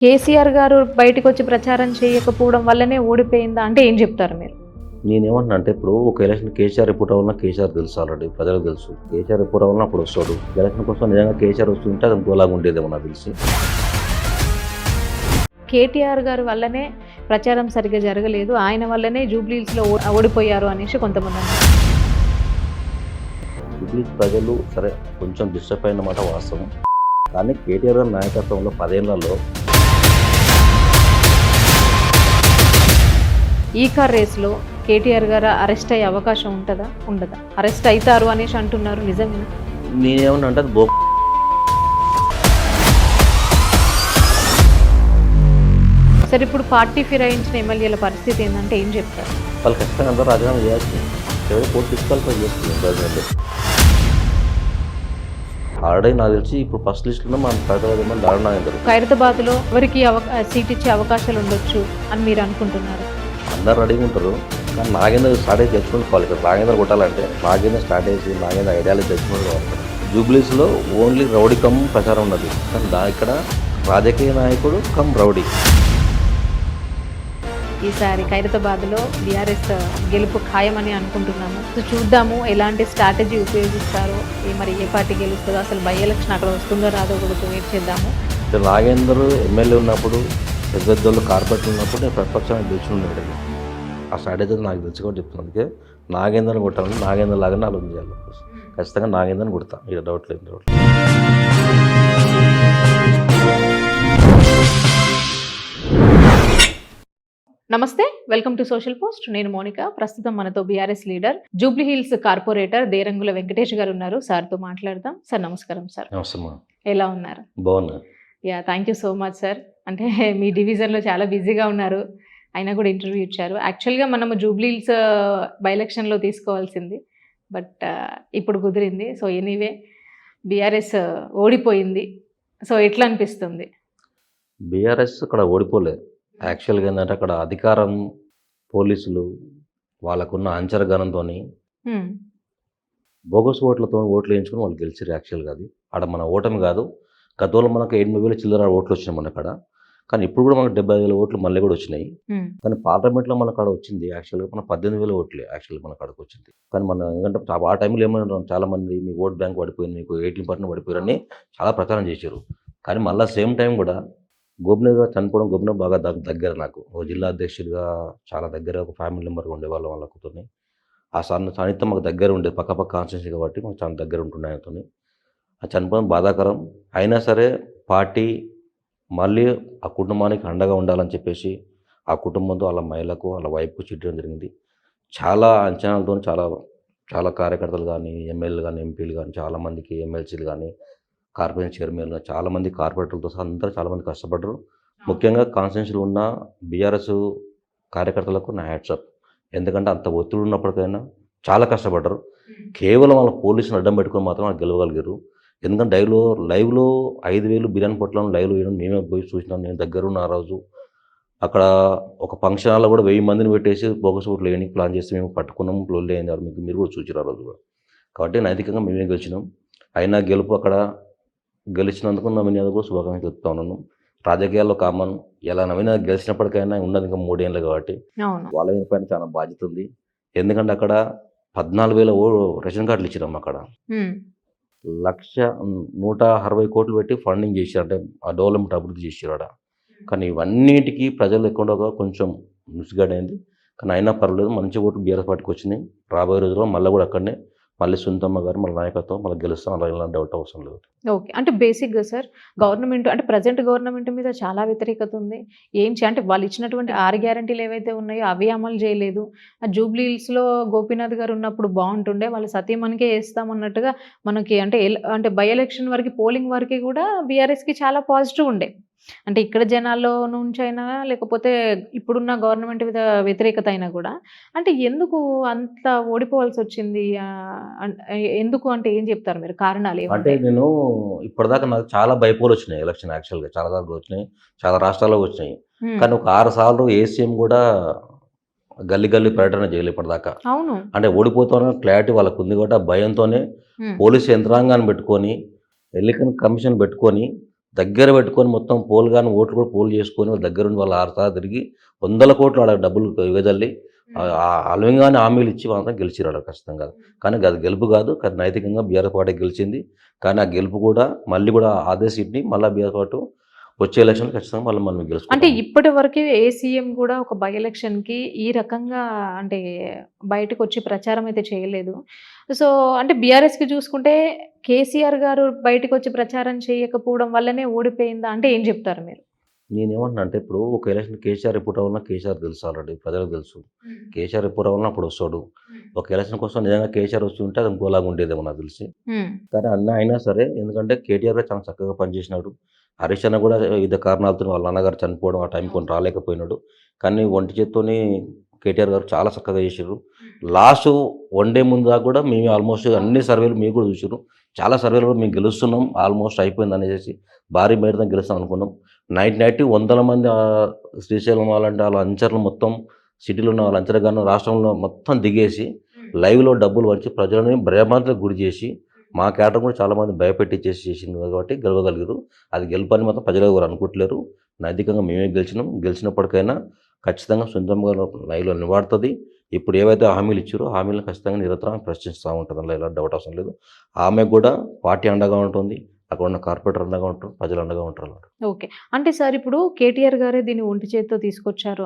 కేసీఆర్ గారు బయటకొచ్చి ప్రచారం చేయకపోవడం వల్లనే ఓడిపోయిందా అంటే ఏం చెప్తారు మీరు? నేనేమంటున్నా అంటే ఇప్పుడు ఒక ఎలక్షన్ కేసీఆర్ ఎప్పుడు రావాలన్నా కేసీఆర్ తెలుసు, ఆల్రెడీ ప్రజలకు తెలుసు. కేసీఆర్ ఎప్పుడు రావాలన్నా అప్పుడు వస్తాడు. ఎలక్షన్ కోసం నిజంగా కేసీఆర్ వస్తుంటే అది ఇంకోలాగా ఉండేదేమో నాకు తెలిసి. కేటీఆర్ గారు వల్లనే ప్రచారం సరిగ్గా జరగలేదు, ఆయన వల్లనే జూబ్లీహిల్స్లో ఓడిపోయారు అనేసి కొంతమంది అన్నారు. జూబ్లీ ప్రజలు సరే కొంచెం డిస్టర్బ్ అయిన మాట వాస్తవం. కానీ కేటీఆర్ గారి నాయకత్వంలో 10 ఏళ్లలో ఈ కార్ రేస్లో కేటీఆర్ గారు అరెస్ట్ అయ్యే అవకాశం ఉంటుందా ఉండదా? అరెస్ట్ అవుతారు అనేసి అంటున్నారు, నిజమేనా? నేనేమన్నా అంటే అది సరే, ఇప్పుడు పార్టీ ఫిరాయించిన ఎమ్మెల్యేల పరిస్థితి ఏంటంటే ఏం చెప్తారు? వాళ్ళు ఖచ్చితంగా అందరూ రాజీనామా చేయాల్సింది. ఎవరు కోర్టు డిస్క్వాలిఫై చేస్తుంది ప్రెసిడెంట్. ఆల్రెడీ నాకు తెలిసి ఇప్పుడు ఫస్ట్ లిస్టులో మన ప్రజలు దారుణాయందరు ఖైరతాబాద్లో ఎవరికి సీట్ ఇచ్చే అవకాశాలు ఉండొచ్చు అని మీరు అనుకుంటున్నారు? అందరు రెడీగా ఉంటారు. కానీ నాగేంద్ర స్ట్రాటజీ తెచ్చుకోవాలి. ఇక్కడ నాగేంద్ర కొట్టాలంటే నాగేంద్ర స్ట్రాటజీ, నాగేంద్ర ఐడియాలజీ తెచ్చుకోవాలి. జూబ్లీస్లో ఓన్లీ రౌడీ కమ్ ప్రచారం ఉన్నది. కానీ ఇక్కడ రాజకీయ నాయకుడు కమ్ రౌడీ. ఈసారి ఖైరతాబాద్లో బీఆర్ఎస్ గెలుపు ఖాయమని అనుకుంటున్నాము. సో చూద్దాము ఎలాంటి స్ట్రాటజీ ఉపయోగిస్తారో, మరి ఏ పార్టీ గెలుస్తుందో, అసలు బై ఎలక్షన్ అక్కడ వస్తుందో రాదో కూడా వెయిట్ చేద్దాము. నాగేందర్ ఎమ్మెల్యే ఉన్నప్పుడు, పెద్దోళ్ళు కార్పొరేట్లు ఉన్నప్పుడు నేను ప్రతిపక్షాన్ని గెలుచుకున్నాడు. ఆ స్ట్రాటజీ నాకు తెలిసి కూడా చెప్తున్నాను. అందుకే నాగేందర్ని కొట్టాలని నాగేందర్ లాగానే ఆలోచన చేయాలి. ఖచ్చితంగా నాగేందర్ని కొడతా, ఇక డౌట్ లేదు. నమస్తే, వెల్కమ్ టు సోషల్ పోస్ట్. నేను మోనిక. ప్రస్తుతం మనతో BRS leader, Jubilee Hills corporator Derangula Venkatesh గారు ఉన్నారు. సార్తో మాట్లాడదాం. సార్ నమస్కారం. సార్ నమస్తే. ఎలా ఉన్నారు? బాగున్నా. Thank you so much sir. అంటే మీ డివిజన్లో చాలా బిజీగా ఉన్నారు, అయినా కూడా ఇంటర్వ్యూ ఇచ్చారు. యాక్చువల్గా మనము జూబ్లీహిల్స్ బై ఎలక్షన్లో తీసుకోవాల్సింది, బట్ ఇప్పుడు కుదిరింది. సో ఎనీవే బీఆర్ఎస్ ఓడిపోయింది. సో ఎట్లా అనిపిస్తుంది? బీఆర్ఎస్ అక్కడ ఓడిపోలేదు. యాక్చువల్గా ఏంటంటే అక్కడ అధికారం, పోలీసులు వాళ్ళకున్న అంచరగణంతో బోగస్ ఓట్లతో ఓట్లు వేయించుకుని వాళ్ళు గెలిచారు. యాక్చువల్గా అది అక్కడ మన ఓటమి కాదు. గతంలో మనకు 80,000 చిల్లర ఓట్లు వచ్చినాయి మన అక్కడ. కానీ ఇప్పుడు కూడా మనకు 70,000 ఓట్లు మళ్ళీ కూడా వచ్చినాయి. కానీ పార్లమెంట్లో మన కాడ వచ్చింది యాక్చువల్గా మన 18,000 ఓట్లే యాక్చువల్గా మన కాడకు వచ్చింది. కానీ మన ఎందుకంటే ఆ టైంలో ఏమన్నా చాలామంది మీ ఓట్ బ్యాంక్ పడిపోయింది, మీకు 18% పడిపోయారని చాలా ప్రచారం చేశారు. కానీ మళ్ళీ సేమ్ టైం కూడా గోపినాథ్ చనిపోవడం, గోపినాథ్ బాగా దగ్గర నాకు ఒక జిల్లా అధ్యక్షుడిగా చాలా దగ్గర, ఒక ఫ్యామిలీ మెంబర్గా ఉండేవాళ్ళం వాళ్ళతో. ఆ సాన్నిధ్యం మాకు దగ్గర ఉండేది, పక్క కాన్స్టిట్యూన్సీ కాబట్టి మాకు చాలా దగ్గర ఉంటుండే ఆయనతో. ఆ చనిపోవడం బాధాకరం. అయినా సరే పార్టీ మళ్ళీ ఆ కుటుంబానికి అండగా ఉండాలని చెప్పేసి ఆ కుటుంబంతో వాళ్ళ మహిళకు, వాళ్ళ వైఫ్కు చేయడం జరిగింది. చాలా అంచనాలతో చాలా చాలా కార్యకర్తలు కానీ, ఎమ్మెల్యేలు కానీ, ఎంపీలు కానీ, చాలామందికి ఎమ్మెల్సీలు కానీ, కార్పొరేషన్ చైర్మన్గా చాలామంది కార్పొరేటర్లతో సహా అందరూ చాలామంది కష్టపడ్డారు. ముఖ్యంగా కాన్స్టిట్యూన్సీలో ఉన్న బీఆర్ఎస్ కార్యకర్తలకు నా హ్యాట్సాప్. ఎందుకంటే అంత ఒత్తిడి ఉన్నప్పటికైనా చాలా కష్టపడ్డారు. కేవలం వాళ్ళ పోలీసులు అడ్డం పెట్టుకొని మాత్రం వాళ్ళు గెలవగలిగారు. ఎందుకంటే లైవ్లో 5,000 బిర్యానీ పొట్లను లైవ్లో వేయడం మేమే పోయి చూసినాం. నేను దగ్గరున్న ఆ రోజు అక్కడ ఒక ఫంక్షన్ హాల్లో కూడా 1000 మందిని పెట్టేసి బోగస్ ఓట్లు వేయడానికి ప్లాన్ చేసి మేము పట్టుకున్నాము. క్లోజ్ అయ్యారు, మీరు కూడా చూసారు ఆ రోజు కూడా. కాబట్టి నైతికంగా మేమే గెలిచినాం. అయినా గెలుపు అక్కడ గెలిచినందుకు నవీన్ కూడా శుభాకాంక్షలు చెప్తా ఉన్నాను. రాజకీయాల్లో కామన్, ఎలా నవీన్ గెలిచినప్పటికైనా ఉన్నది ఇంకా 3 ఏళ్ళు కాబట్టి వాళ్ళ మీద పైన చాలా బాధ్యత ఉంది. ఎందుకంటే అక్కడ 14,000 రేషన్ కార్డులు ఇచ్చినాం. అక్కడ 1,160 కోట్లు పెట్టి ఫండింగ్ చేశారు, అంటే ఆ డెవలప్మెంట్ అభివృద్ధి చేశారు అక్కడ. కానీ ఇవన్నిటికీ ప్రజలు ఎక్కడో కొంచెం మిస్గైడ్ అయింది. కానీ అయినా పర్వాలేదు, మంచి ఓట్లు బీఆర్ఎస్ పార్టీకి వచ్చినాయి. రాబోయే రోజుల్లో మళ్ళీ కూడా అక్కడనే మళ్ళీ సునీతమ్మ గారు మన నాయకత్వం మళ్ళీ గెలుస్తాం, అలా ఎలాంటి డౌట్ అవసరం లేదు. ఓకే, అంటే బేసిక్గా సార్ గవర్నమెంట్ అంటే ప్రజెంట్ గవర్నమెంట్ మీద చాలా వ్యతిరేకత ఉంది. అంటే వాళ్ళు ఇచ్చినటువంటి 6 గ్యారంటీలు ఏవైతే ఉన్నాయో అవి అమలు చేయలేదు. ఆ జూబ్లీహిల్స్లో గోపీనాథ్ గారు ఉన్నప్పుడు బాగుంటుండే, వాళ్ళు సతీమణికే వేస్తామన్నట్టుగా మనకి అంటే బై ఎలక్షన్ వరకు, పోలింగ్ వరకు కూడా బీఆర్ఎస్కి చాలా పాజిటివ్ ఉండే. అంటే ఇక్కడ జనాల్లో నుంచి అయినా, లేకపోతే ఇప్పుడున్న గవర్నమెంట్ మీద వ్యతిరేకత అయినా కూడా, అంటే ఎందుకు అంత ఓడిపోవాల్సి వచ్చింది? ఎందుకు అంటే ఏం చెప్తారు మీరు? కారణాలు అంటే నేను ఇప్పటిదాకా నాకు చాలా బైపోల్ వచ్చినాయి ఎలక్షన్. యాక్చువల్గా చాలా దాకా వచ్చినాయి, చాలా రాష్ట్రాల్లో వచ్చినాయి. కానీ ఒక 6 సార్లు ఏసీఎం కూడా గల్లీ పర్యటన చేయలేదు ఇప్పటిదాకా. అవును, అంటే ఓడిపోతామన్న క్లారిటీ వాళ్ళకు ఉంది కాబట్టి ఆ భయంతోనే పోలీసు యంత్రాంగాన్ని పెట్టుకొని, ఎన్నికల కమిషన్ పెట్టుకొని దగ్గర పెట్టుకొని మొత్తం పోల్ కానీ ఓట్లు కూడా పోల్ చేసుకొని వాళ్ళ దగ్గర ఉండి వాళ్ళు 6 సార్లు తిరిగి 100 కోట్లు ఆడ డబ్బులు వెదల్లి అలవింగానే హామీలు ఇచ్చి మాత్రం గెలిచిరు ఆడ ఖచ్చితంగా. కానీ అది గెలుపు కాదు, కానీ నైతికంగా బీఆర్ఎస్ పార్టీ గెలిచింది. కానీ ఆ గెలుపు కూడా మళ్ళీ కూడా అదే సీట్ని మళ్ళీ బీఆర్ఎస్ పార్టీ వచ్చే ఎలక్షన్ ఖచ్చితంగా మళ్ళీ మనం అంటే గెలుచుకుంటాం. ఇప్పటి వరకు ఏ సీఎం కూడా ఒక బై ఎలక్షన్‌కి ఈ రకంగా అంటే బయటకొచ్చి ప్రచారం అయితే చేయలేదు. సో, అంటే బీఆర్ఎస్‌కి చూసుకుంటే కేసీఆర్ గారు బయటకొచ్చి ప్రచారం చేయకపోవడం వల్లనే ఓడిపోయిందా? అంటే ఏం చెప్తారు మీరు? నేనేమంటున్నా అంటే ఇప్పుడు ఒక ఎలక్షన్ కేసీఆర్ ఎప్పుడు రావాలన్నా కేసీఆర్ తెలుసు, ఆల్రెడీ ప్రజలకు తెలుసు. కేసీఆర్ ఎప్పుడు రావాలన్నా అప్పుడు వస్తాడు. ఒక ఎలక్షన్ కోసం నిజంగా కేసీఆర్ వస్తుంటే అది ఇంకోలాగా ఉండేదేమో నాకు తెలిసి. హ్మ్. కానీ అన్న అయినా సరే, ఎందుకంటే కేటీఆర్ గారు చాలా చక్కగా పనిచేసినాడు. హరీష్ అన్న కూడా వివిధ కారణాలతో వాళ్ళ నాన్నగారు చనిపోవడం ఆ టైం కొన్ని రాలేకపోయినాడు. కానీ ఒంటి చేత్తోని కేటీఆర్ గారు చాలా చక్కగా చేసిర్రు. లాస్ట్ వన్ డే ముందు దాకా కూడా మేము ఆల్మోస్ట్ అన్ని సర్వేలు మీరు కూడా చూసిర్రు. చాలా సర్వేలు కూడా మేము గెలుస్తున్నాం, ఆల్మోస్ట్ అయిపోయింది అనేసి భారీ మేరతో గెలుస్తాం అనుకున్నాం. నైట్ వందల మంది శ్రీశైలం వాళ్ళంటే వాళ్ళ అంచర్లు మొత్తం సిటీలో ఉన్న వాళ్ళ అంచరగాను రాష్ట్రంలో మొత్తం దిగేసి లైవ్లో డబ్బులు వచ్చి ప్రజలని భయభ్రాంతులకు గురి చేసి మా క్యాటర్ కూడా చాలామంది భయపెట్టించేసి చేసింది కాబట్టి గెలవగలిగారు. అది గెలుపని మాత్రం ప్రజలు ఎవరు అనుకోవట్లేరు. నైతికంగా మేమే గెలిచినాం. గెలిచినప్పటికైనా ఖచ్చితంగా సొంతంగా లైవ్లో నిలబడుతుంది. ఇప్పుడు ఏవైతే హామీలు ఇచ్చారో హామీలను ఖచ్చితంగా నిరంతరం ప్రశ్నిస్తూ ఉంటుంది, అందులో ఎలాంటి డౌట్ అవసరం లేదు. ఆమె కూడా పార్టీ అండగా ఉంటుంది, అక్కడ ఉన్న కార్పొరేటర్ అండగా ఉంటారు, ప్రజలు అండగా ఉంటారు. ఓకే. అంటే సార్ ఇప్పుడు కేటీఆర్ గారే దీన్ని ఒంటి చేత్తో తీసుకొచ్చారు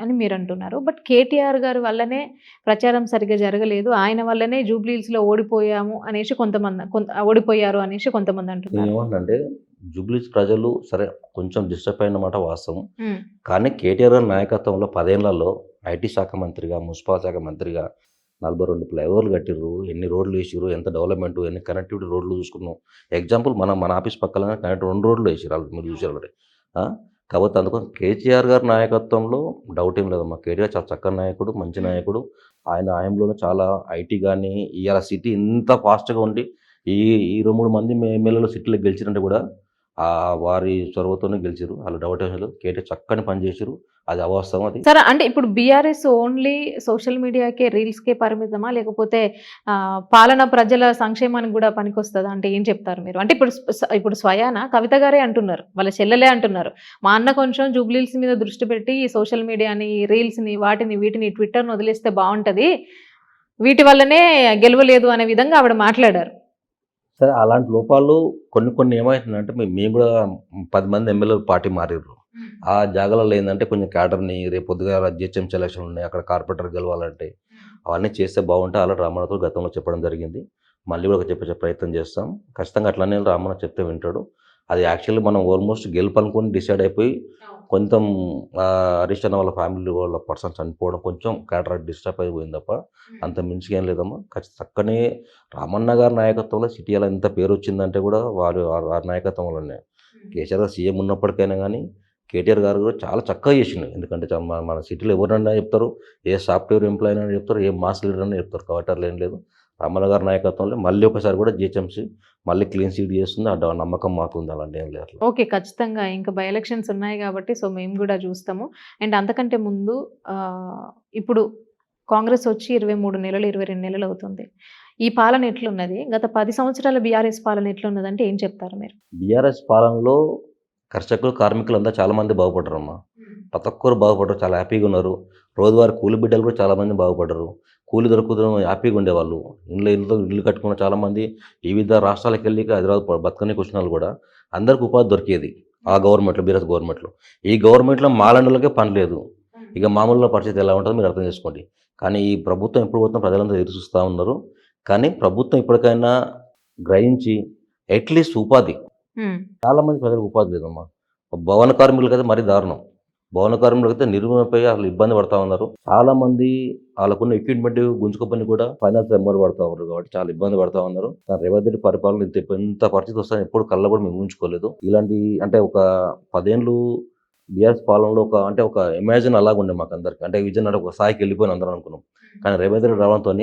అని మీరు అంటున్నారు. బట్ కేటీఆర్ గారి వల్లనే ప్రచారం సరిగ్గా జరగలేదు, ఆయన వల్లనే జూబ్లీ హిల్స్‌లో ఓడిపోయాము అనేసి ఓడిపోయారు అనేసి కొంతమంది అంటున్నారు. ఏమంటే జూబ్లీస్ ప్రజలు సరే కొంచెం డిస్టర్బ్ అయిన మాట వాస్తవం. హ్మ్. కానీ కేటీఆర్ గారి నాయకత్వంలో 10 ఏళ్లలో ఐటీ శాఖ మంత్రిగా, మున్సిపల్ శాఖ మంత్రిగా 42 ఫ్లైఓవర్లు కట్టిర్రు, ఎన్ని రోడ్లు వేసిర్రు, ఎంత డెవలప్మెంట్, ఎన్ని కనెక్టివిటీ రోడ్లు చూసుకున్నాం. ఎగ్జాంపుల్ మన ఆఫీస్ పక్కన కనెక్ట్ 2 రోడ్లు వేసిర్రు, వాళ్ళు మీరు చూసారు ఆల్రెడీ. కాబట్టి అందుకోసం కేసీఆర్ గారి నాయకత్వంలో డౌట్ ఏం లేదమ్మా. కేటీఆర్ చాలా చక్కని నాయకుడు, మంచి నాయకుడు. ఆయన హయాంలోనే చాలా ఐటీ కానీ ఇవాళ సిటీ ఇంత ఫాస్ట్గా ఉండి ఈ 23 మంది ఎమ్మెల్యేలు సిటీలో గెలిచిరంటే కూడా వారి చొరవతోనే గెలిచారు. వాళ్ళు డౌట్ ఏం లేదు. కేటీఆర్ చక్కని పని చేశారు, అది అవాస్తవం. అది సరే, అంటే ఇప్పుడు బీఆర్ఎస్ ఓన్లీ సోషల్ మీడియాకే, రీల్స్‌కే పరిమితమా? లేకపోతే పాలన ప్రజల సంక్షేమానికి కూడా పనికొస్తదా? అంటే ఏం చెప్తారు మీరు? అంటే ఇప్పుడు స్వయాన కవిత గారే అంటున్నారు, వాళ్ళ చెల్లెలే అంటున్నారు, మా అన్న కొంచెం జూబ్లీ హిల్స్ మీద దృష్టి పెట్టి ఈ సోషల్ మీడియాని, రీల్స్‌ని, వీటిని ట్విట్టర్‌ని వదిలేస్తే బావుంటది, వీటి వల్లనే గెలవలేదు అనే విధంగా ఆవిడ మాట్లాడారు. సరే, అలాంటి లోపాలు కొన్ని ఏమవుతుందంటే మేము కూడా 10 మంది ఎమ్మెల్యేలు పార్టీ మారిర్రు. ఆ జాగాలలో ఏంటంటే కొంచెం క్యాడర్ని రేపు పొద్దుగాల జిహెచ్ఎంసీ ఎలక్షన్లు ఉన్నాయి, అక్కడ కార్పొరేటర్ గెలవాలంటే అవన్నీ చేస్తే బాగుంటే అలా రామన్నతో గతంలో చెప్పడం జరిగింది. మళ్ళీ కూడా చెప్పే ప్రయత్నం చేస్తాం. ఖచ్చితంగా అట్లనే రామన్న చెప్తే వింటాడు. అది యాక్చువల్లీ మనం ఆల్మోస్ట్ గెలుపనుకొని డిసైడ్ అయిపోయి కొంచెం హరీష్ అన్న వాళ్ళ ఫ్యామిలీ వాళ్ళ పర్సన్ చనిపోవడం కొంచెం క్యాడర్ డిస్టర్బ్ అయిపోయింది తప్ప అంత మించిగా ఏం లేదమ్మా. చక్కనే రామన్న గారి నాయకత్వంలో సిటీలో ఎంత పేరు వచ్చిందంటే కూడా వారి నాయకత్వంలోనే. కేసీఆర్ గారు సీఎం ఉన్నప్పటికైనా కానీ కేటీఆర్ గారు కూడా చాలా చక్కగా చేసిండు. ఎందుకంటే మన సిటీలో ఎవరన్నా చెప్తారు, ఏ సాఫ్ట్వేర్ ఎంప్లాయీ అయినా చెప్తారు, ఏ మాస్ లీడర్ అయినా చెప్తారు. కాబట్టి అట్లా ఏం లేదు. రామన్న గారి నాయకత్వంలో మళ్ళీ ఒకసారి కూడా జిహెచ్ఎంసీ మళ్ళీ క్లీన్ సీట్ చేస్తుంది, ఆ నమ్మకం మాకు ఉంది. అలాంటి ఏం లేదు. ఓకే, ఖచ్చితంగా ఇంకా బై ఎలక్షన్స్ ఉన్నాయి కాబట్టి సో మేము కూడా చూస్తాము. అండ్ అంతకంటే ముందు ఇప్పుడు కాంగ్రెస్ వచ్చి 23 నెలలు 22 నెలలు అవుతుంది. ఈ పాలన ఎట్లున్నది? గత 10 సంవత్సరాల బీఆర్ఎస్ పాలన ఎట్లున్నదంటే ఏం చెప్తారు మీరు? బీఆర్ఎస్ పాలనలో కర్షకులు, కార్మికులు అంతా చాలామంది బాగుపడ్డారమ్మా. ప్రతి ఒక్కరు బాగుపడ్డారు, చాలా హ్యాపీగా ఉన్నారు. రోజువారీ కూలి బిడ్డలు కూడా చాలామంది బాగుపడ్డారు. కూలి దొరుకుతున్న హ్యాపీగా ఉండేవాళ్ళు. ఇల్లు కట్టుకున్న చాలామంది వివిధ రాష్ట్రాలకు వెళ్ళి హైదరాబాద్ బతకనికి వచ్చిన వాళ్ళు కూడా అందరికి ఉపాధి దొరికేది ఆ గవర్నమెంట్లో, బీఆర్ఎస్ గవర్నమెంట్లో. ఈ గవర్నమెంట్లో మాలండలకే పని లేదు. ఇక మామూలుగా పరిస్థితి ఎలా ఉంటుందో మీరు అర్థం చేసుకోండి. కానీ ఈ ప్రభుత్వం ఎప్పుడు పోతున్నా ప్రజలంతా ఎదురు చూస్తూ ఉన్నారు. కానీ ప్రభుత్వం ఇప్పటికైనా గ్రహించి అట్లీస్ట్ ఉపాధి, చాలామంది ప్రజలకు ఉపాధి లేదమ్మా. భవన కార్మికులకి అయితే మరీ దారుణం. భవన కార్మికులకి అయితే నిర్మూలనపై అసలు ఇబ్బంది పడతా ఉన్నారు. చాలామంది వాళ్ళకున్న ఎక్విప్మెంట్ గుంజుకోపని కూడా ఫైనాన్స్ ఎంబర్ పడతా ఉన్నారు. కాబట్టి చాలా ఇబ్బంది పడతా ఉన్నారు. రేవంత్ రెడ్డి పరిపాలన ఇంత పరిస్థితి వస్తాయని ఎప్పుడు కళ్ళ కూడా మేము ఊహించుకోలేదు. ఇలాంటి అంటే ఒక 10 ఏళ్ళు బీఆర్ఎస్ పాలనలో ఒక ఇమాజిన్ అలాగ ఉండే మాకు అందరికి. అంటే విజన్ అంటే ఒక స్థాయికి వెళ్ళిపోయిన అందరం అనుకున్నాం. కానీ రేవంత్ రెడ్డి రావడంతో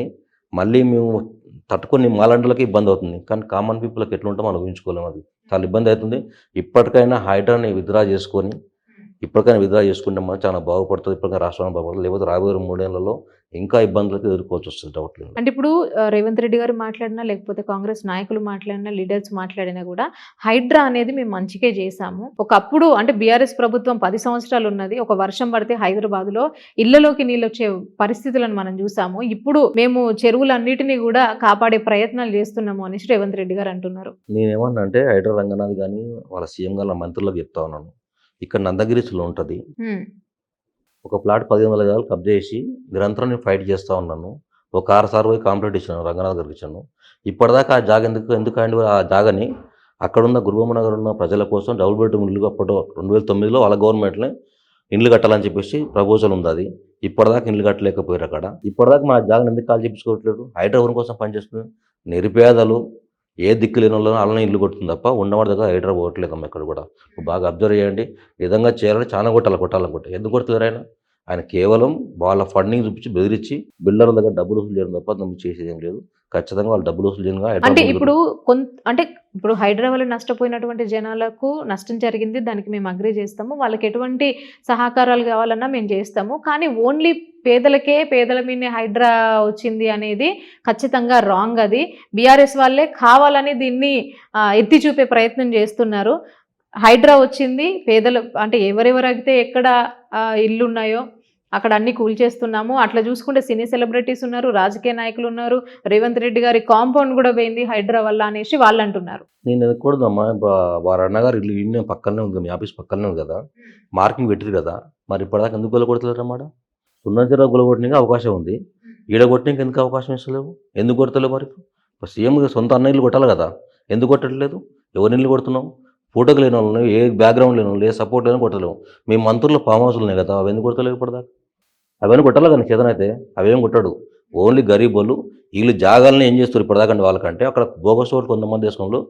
మళ్ళీ మేము తట్టుకొని మాలాంటి ఇబ్బంది అవుతుంది. కానీ కామన్ పీపుల్కి ఎట్లుంటామో మనం ఊహించుకోలేము. అది చాలా ఇబ్బంది అవుతుంది. ఇప్పటికైనా హైడ్రాని విత్డ్రా చేసుకొని ఇప్పటికైనా విత్డ్రా చేసుకుంటే మనం చాలా బాగుపడుతుంది, ఇప్పటికైనా రాష్ట్రం బాగుపడుతుంది. లేకపోతే రాబోయే 3 ఏళ్లలో ఇంకా ఇబ్బందులకు ఎదుర్కోవాల్సి వస్తుంది, డౌట్ లేదు. అంటే ఇప్పుడు రేవంత్ రెడ్డి గారు మాట్లాడినా, లేకపోతే కాంగ్రెస్ నాయకులు మాట్లాడినా, లీడర్స్ మాట్లాడినా కూడా హైడ్రా అనేది మేము మంచికే చేశాము. ఒకప్పుడు అంటే బీఆర్ఎస్ ప్రభుత్వం 10 సంవత్సరాలు ఉన్నది. ఒక వర్షం పడితే హైదరాబాద్లో ఇళ్లలోకి నీళ్ళు వచ్చే పరిస్థితులను మనం చూసాము. ఇప్పుడు మేము చెరువులన్నిటినీ కూడా కాపాడే ప్రయత్నాలు చేస్తున్నాము అనేసి రేవంత్ రెడ్డి గారు అంటున్నారు. నేనేమన్నా అంటే హైడ్రా రంగనాథ్ కానీ వాళ్ళ సీఎం గారు మంత్రులకు చెప్తా ఉన్నాను, ఇక్కడ నందగిరిలో ఉంటుంది ఒక ప్లాట్ 15 గజాలు కబ్జా చేసి నిరంతరం నేను ఫైట్ చేస్తూ ఉన్నాను. ఒక 6 సార్లు పోయి కంప్లైంట్ ఇచ్చాను, రంగనాథ్ గారికి ఇచ్చాను. ఇప్పటిదాకా ఆ జాగ ఎందుకు అండి ఆ జాగని అక్కడున్న గురుబొమ్మ నగర్ ఉన్న ప్రజల కోసం డబుల్ బెడ్రూమ్ ఇల్లు అప్పుడు 2009లో వాళ్ళ గవర్నమెంట్నే ఇండ్లు కట్టాలని చెప్పేసి ప్రపోజల్ ఉంది. అది ఇప్పటిదాకా ఇండ్లు కట్టలేకపోయారు అక్కడ. ఇప్పటిదాకా మా జాగను ఎందుకు కాల్ చేయించుకోవట్లేదు? హైదరాబాద్ కోసం పనిచేస్తుంది. నిరుపేదలు ఏ దిక్కు లేని వాళ్ళని అలానే ఇల్లు కొడుతుంది తప్ప ఉన్నవాడి దగ్గర హైదరాబాద్ పోవట్లేదమ్మా. ఇక్కడ కూడా బాగా అబ్జర్వ్ చేయండి. విధంగా చేయాలని చాలా కొట్టాలనుకుంటే ఎందుకు కొడుతున్నారు ఆయన కేవలం వాళ్ళ ఫండింగ్ చూపించి బెదిరించి బిల్డర్ల దగ్గర డబ్బులు వసూలు చేయడం తప్ప దాన్ని చేసేది ఏం లేదు. ఖచ్చితంగా వాళ్ళు డబ్బులు వసూలు చేయడం. అంటే ఇప్పుడు హైదరాబాద్లో నష్టపోయినటువంటి జనాలకు నష్టం జరిగింది, దానికి మేము అగ్రీ చేస్తాము. వాళ్ళకి ఎటువంటి సహకారాలు కావాలన్నా మేము చేస్తాము. కానీ ఓన్లీ పేదల మీదనే హైడ్రా వచ్చింది అనేది ఖచ్చితంగా రాంగ్. అది బీఆర్ఎస్ వాళ్ళే కావాలని దీన్ని ఎత్తి చూపే ప్రయత్నం చేస్తున్నారు. హైడ్రా వచ్చింది పేదలు అంటే ఎవరెవరైతే ఎక్కడ ఇల్లు ఉన్నాయో అక్కడ అన్ని కూల్చేస్తున్నాము. అట్లా చూసుకుంటే సినీ సెలబ్రిటీస్ ఉన్నారు, రాజకీయ నాయకులు ఉన్నారు, రేవంత్ రెడ్డి గారి కాంపౌండ్ కూడా పోయింది హైడ్రా వల్ల అనేసి వాళ్ళు అంటున్నారు. నేను ఎదకూడదమ్మా, వారి అన్నగారు ఇల్లు ఇన్నే పక్కనే ఉంది, మీ ఆఫీస్ పక్కనే ఉంది కదా, మార్కింగ్ పెట్టిరు కదా, మరి ఇప్పటిదాకా ఎందుకు గొలగొడతలేరు అన్నమాట? సున్నంచెర గొలగొట్టడానికి అవకాశం ఉంది, ఈడ కొట్టడానికి ఎందుకు అవకాశం ఇస్తలేవు? ఎందుకు కొడతలేవు? మరి సీఎం సొంత అన్న ఇల్లు కొట్టాలి కదా, ఎందుకు కొట్టట్లేదు? ఎవరి ఇల్లు కొడుతున్నావు? ఫోటోకి లేని వాళ్ళు, ఏ బ్యాక్గ్రౌండ్ లేని వాళ్ళు, ఏ సపోర్ట్ లేని కొట్టలేవు. మీ మంత్రులు ఫామ్ హౌస్లు ఉన్నాయి కదా, అవి ఎందుకు కొడతలేవు ఇప్పటిదాకా? అవన్నీ కొట్టాలి కానీ చేతనైతే అవేం కొట్టాడు. ఓన్లీ గరీబ్ వాళ్ళు వీళ్ళు జాగాలను ఏం చేస్తారు ఇప్పటిదాకా వాళ్ళకంటే అక్కడ బోగస్ ఓట్లు కొంతమంది దేశంలో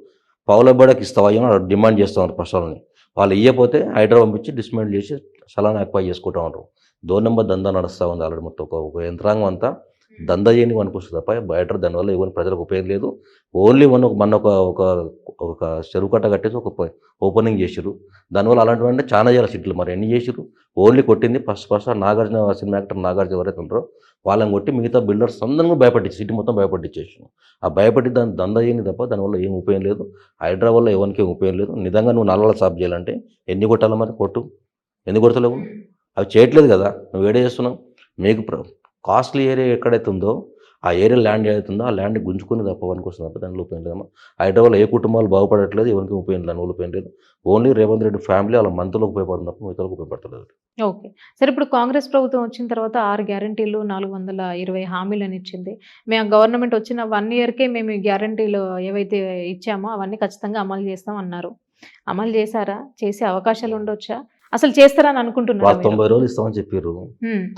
పౌలబడకి ఇస్తావా అని డిమాండ్ చేస్తున్నారు ప్రశ్నలని. వాళ్ళు ఇవ్వకపోతే హైదరాబాద్ పంపించి డిస్మెంట్ చేసి సలాన్ యాక్వై చేసుకుంటూ ఉంటారు. 2 నెంబర్ దందా నడుస్తూ ఉంది ఆల్రెడీ. మొత్తం ఒక యంత్రాంగం అంతా దందా చేయని అనిపిస్తుంది తప్ప బయట దానివల్ల ఎవరి ప్రజలకు ఉపయోగం లేదు. ఓన్లీ మన ఒక చెరువు కట్ట కట్టేసి ఒక ఓపెనింగ్ చేసిరు. దానివల్ల అలాంటివంటే చాలా చేయాలి సిటీలు. మరి ఎన్ని చేసిరు? ఓన్లీ కొట్టింది first Nagarjuna cinema actor Nagarjuna ఎవరైతే ఉంటారో వాళ్ళని కొట్టి మిగతా బిల్డర్స్ అందరూ భయపట్టించి సిటీ మొత్తం భయపట్టించేసాను. ఆ భయపడి దాన్ని దందా చేయని తప్ప దానివల్ల ఏం ఉపయోగం లేదు. హైదరాబాద్ వల్ల ఎవరికి ఏం ఉపయోగం లేదు. నిజంగా నువ్వు నల్లల సాఫ్ చేయాలంటే ఎన్ని కొట్టాలి మరి? కొట్టు. ఎందుకు కొడతలేవు? అవి చేయట్లేదు కదా, నువ్వు ఏడే చేస్తున్నావు. మీకు కాస్ట్లీ ఏరియా ఎక్కడైతే ఉందో ఆ ఏరియా ల్యాండ్ ఏదైతుందో ఆ ల్యాండ్ గుంజుకుని తప్ప వస్తుంది తప్ప దానిలో ఉపయోగం లేదమ్మా. హైదరాబాద్లో ఏ కుటుంబాలు బాగుపడట్లేదు, ఎవరికి ఉపయోగం లేదు, దానివల్ల ఉపయోగం లేదు. ఓన్లీ రేవంత్ రెడ్డి ఫ్యామిలీ వాళ్ళ మంత్రులకు ఉపయోగపడుతుంది తప్ప మిగతాలకు ఉపయోగపడలేదు. ఓకే సరే, ఇప్పుడు కాంగ్రెస్ ప్రభుత్వం వచ్చిన తర్వాత 6 గ్యారంటీలు 420 హామీలను ఇచ్చింది. మేము గవర్నమెంట్ వచ్చిన 1 ఇయర్కే మేము ఈ గ్యారంటీలు ఏవైతే ఇచ్చామో అవన్నీ ఖచ్చితంగా అమలు చేస్తాం అన్నారు. అమలు చేశారా? చేసే అవకాశాలు ఉండొచ్చా? అసలు చేస్తారని అనుకుంటున్నారు? వాళ్ళు 90 రోజులు ఇస్తామని చెప్పారు.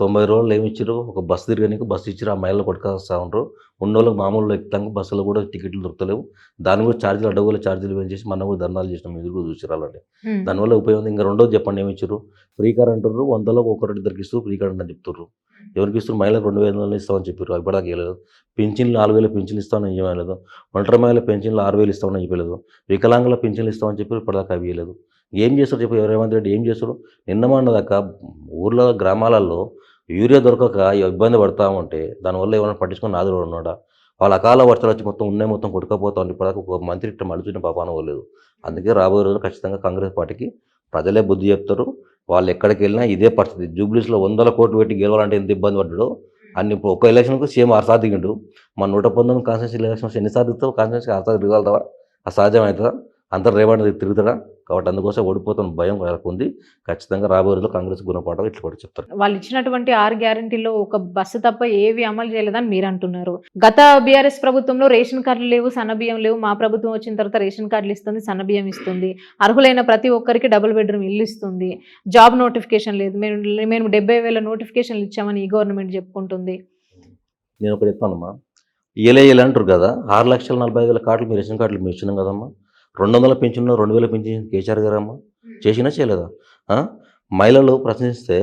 90 రోజులు ఏమి ఇచ్చారు? ఒక బస్సు తిరగడానికి బస్సు ఇచ్చారు. ఆ మహిళలు కొట్టుకొస్తా ఉంటారు. ఉన్నోళ్ళకి మామూలు ఎక్కుతానికి బస్సులో కూడా టికెట్లు దొరకలేవు. దాని కూడా ఛార్జీలు అడ్డగోలు ఛార్జీలు పెంచేసి మనం కూడా ధర్నాలు చేసినాం. మీరు కూడా చూసారు అలాంటి. దానివల్ల ఉపయోగం. ఇంకా రెండోది చెప్పండి, ఏమి ఇచ్చారు? ఫ్రీ కార్ అంటారు. 100లో ఒకరిద్దరికి ఇస్తూ ఫ్రీ కార్ అని చెప్తారు. ఎవరికి ఇస్తారు? మహిళలకు 2,500 ఇస్తామని చెప్పారు. ఇప్పటిదాకా ఇవ్వలేదు. పింఛన్లు 4,000 పింఛన్లు ఇస్తామని ఇవ్వలేదు. ఒంటరి మహిళల పింఛన్లు 6,000 ఇస్తామని చెప్పలేదు. వికలాంగుల పింఛన్లు ఇస్తామని చెప్పి ఇప్పటిదాకా అవి ఇవ్వలేదు. ఏం చేస్తారు చెప్పి రేవంత్ రెడ్డి ఏం చేస్తాడు? నిన్నమన్న దాకా ఊర్లో గ్రామాలలో యూరియా దొరకక ఇబ్బంది పడతా ఉంటే దానివల్ల ఏమైనా పట్టించుకొని ఆదురు ఉన్నాడా? వాళ్ళ అకాల వర్షాలు వచ్చి మొత్తం ఉన్నాయి, మొత్తం కొట్టుకపోతా ఉంటే ఇప్పటిదాకా ఒక మంత్రి ఇట్లా మలుచున్న పాపాన పోలేదు. అందుకే రాబోయే రోజులు ఖచ్చితంగా కాంగ్రెస్ పార్టీకి ప్రజలే బుద్ధి చెప్తారు. వాళ్ళు ఎక్కడికి వెళ్ళినా ఇదే పరిస్థితి. జూబ్లీస్లో 100 కోట్లు పెట్టి గెలవాలంటే ఎంత ఇబ్బంది పడ్డాడో అన్ని. ఇప్పుడు ఒక ఎలక్షన్కు సీఎం 6 సార్లు దిగిండు. మన 119 కాన్స్టిట్యూన్సీ ఎలక్షన్స్ ఎన్నిసార్లు దిగుతావు? కాన్స్టిట్యూన్సీ 6 సార్లు తిరగలుగుతావా? అసాధ్యం అవుతుందా? అందరు రేవంత్ తిరుగుతాడా? కాబట్టి అందుకోసం ఓడిపోతున్న భయం వాళ్ళకు ఉంది. ఖచ్చితంగా రాబోయే రోజుల్లో కాంగ్రెస్ గుణపాఠం ఇట్లా కూడా చెప్తారు. వాళ్ళు ఇచ్చినటువంటి 6 గ్యారంటీల్లో ఒక బస్సు తప్ప ఏవి అమలు చేయలేదని మీరు అంటున్నారు. గత బీఆర్ఎస్ ప్రభుత్వంలో రేషన్ కార్డులు లేవు, సన్నబియ్యం లేవు. మా ప్రభుత్వం వచ్చిన తర్వాత రేషన్ కార్డులు ఇస్తుంది, సన్నబియ్యం ఇస్తుంది, అర్హులైన ప్రతి ఒక్కరికి డబుల్ బెడ్రూమ్ ఇల్లు ఇస్తుంది, జాబ్ నోటిఫికేషన్ లేదు. మేము 70,000 నోటిఫికేషన్లు ఇచ్చామని ఈ గవర్నమెంట్ చెప్పుకుంటుంది. నేను ఒకటి చెప్తానమ్మా, ఇయ్యలే అంటారు కదా. 6,40,000 కార్డులు మీ రేషన్ కార్డులు మీరు ఇచ్చినాం కదమ్మా. 200 పింఛన్లు 2,000 పింఛన్ కేసీఆర్ గారమ్మా చేసినా చేయలేదా? మహిళలు ప్రశ్నిస్తే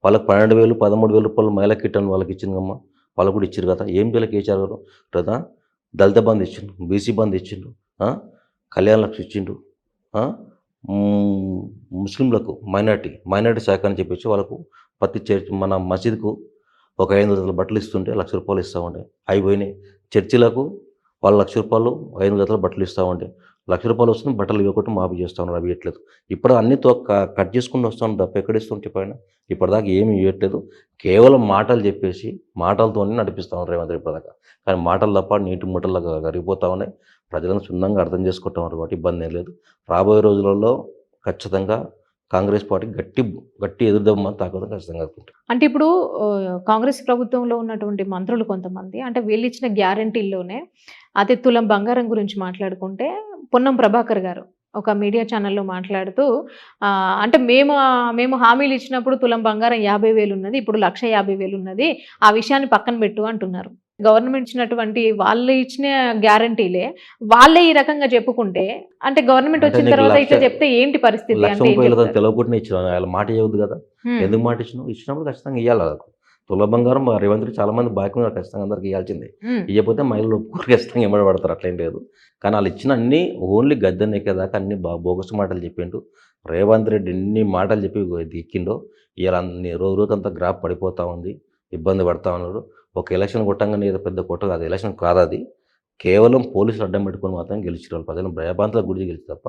వాళ్ళకి 12,000 13,000 రూపాయలు మహిళా కిట్ అని వాళ్ళకి ఇచ్చిందమ్మా. వాళ్ళకు కూడా ఇచ్చారు కదా. ఏం చేయాలి కేసీఆర్ గారు కదా? దళిత బంధు ఇచ్చిండు, బీసీ బంధు ఇచ్చిండు, కళ్యాణ లక్ష్మి ఇచ్చిండు, ముస్లింలకు మైనారిటీ శాఖ అని చెప్పేసి వాళ్ళకు ప్రతి చర్చ్ మన మసీద్కు ఒక 500 బట్టలు ఇస్తుంటే ₹1,00,000 ఇస్తా ఉండే. అవి పోయినాయి. చర్చిలకు వాళ్ళు ₹1,00,000 500 బట్టలు ఇస్తా ఉండే. ₹1,00,000 వస్తుంది బట్టలు ఇవ్వకుండా మాఫీ చేస్తా ఉన్నారు. అవి ఇవ్వట్లేదు. ఇప్పుడు అన్ని కట్ చేసుకుంటూ వస్తాను తప్ప ఎక్కడ ఇస్తుంటే పైన ఇప్పటిదాకా ఏమి ఇవ్వట్లేదు. కేవలం మాటలు చెప్పేసి మాటలతోనే నడిపిస్తా ఉన్నారు రేవంత్ రెడ్డి ఇప్పటిదాకా. కానీ మాటలు తప్ప నీటి మూటల్లాగా కరిగిపోతా ఉన్నాయి. ప్రజలను క్షుణ్ణంగా అర్థం చేసుకుంటాం కాబట్టి ఇబ్బంది ఏం లేదు. రాబోయే రోజులలో ఖచ్చితంగా కాంగ్రెస్ పార్టీ గట్టి ఎదురుదమ్మని తాకడం ఖచ్చితంగా అనుకుంటాం. అంటే ఇప్పుడు కాంగ్రెస్ ప్రభుత్వంలో ఉన్నటువంటి మంత్రులు కొంతమంది అంటే వీళ్ళు ఇచ్చిన గ్యారంటీల్లోనే అతి తులం బంగారం గురించి మాట్లాడుకుంటే పొన్నం ప్రభాకర్ గారు ఒక మీడియా ఛానల్లో మాట్లాడుతూ అంటే మేము హామీలు ఇచ్చినప్పుడు తులం బంగారం 50,000 ఉన్నది, ఇప్పుడు 1,50,000 ఉన్నది, ఆ విషయాన్ని పక్కన పెట్టు అంటున్నారు. గవర్నమెంట్ ఇచ్చినటువంటి వాళ్ళు ఇచ్చిన గ్యారంటీలే వాళ్ళే ఈ రకంగా చెప్పుకుంటే అంటే గవర్నమెంట్ అంటే వచ్చిన నీకు తర్వాత ఇట్లా 1,00,000 చెప్తే ఏంటి పరిస్థితి అంటే ఏం 1,30,000 చెప్తారు? తెలవకుండా ఇచ్చినావు. వాళ్ళ మాట ఇవ్వద్దు కదా. ఎందుకు మాట ఇచ్చినావు? ఇచ్చినప్పుడు ఖచ్చితంగా ఇవ్వాలి వాళ్ళకు. తుల బంగారం రేవంత్ రెడ్డి చాలా మంది బాకీ ఉన్నారు. ఖచ్చితంగా అందరికి ఇవ్వాల్సిందే. ఇవ్వకపోతే మహిళలు ఒప్పుకోరు, ఖచ్చితంగా ఇవ్వబడి పడతారు. అట్లేం లేదు. కానీ వాళ్ళు ఇచ్చిన అన్ని ఓన్లీ గద్దెనెక్కేదాకా అన్ని బోగస్ మాటలు చెప్పిండు. రేవంత్ రెడ్డి ఎన్ని మాటలు చెప్పి ఎక్కిండో ఇలా అన్ని రోజంతా గ్రాఫ్ పడిపోతూ ఉంది, ఇబ్బంది పడతా ఉన్నారు. ఒక ఎలక్షన్ కొట్టంగానే ఏదో పెద్ద కొట్ట కాదు, ఎలక్షన్ కాదు అది. కేవలం పోలీసులు అడ్డం పెట్టుకొని మాత్రం గెలిచిన వాళ్ళు ప్రజలను భయభ్రాంతులకు గురించి గెలిచి తప్ప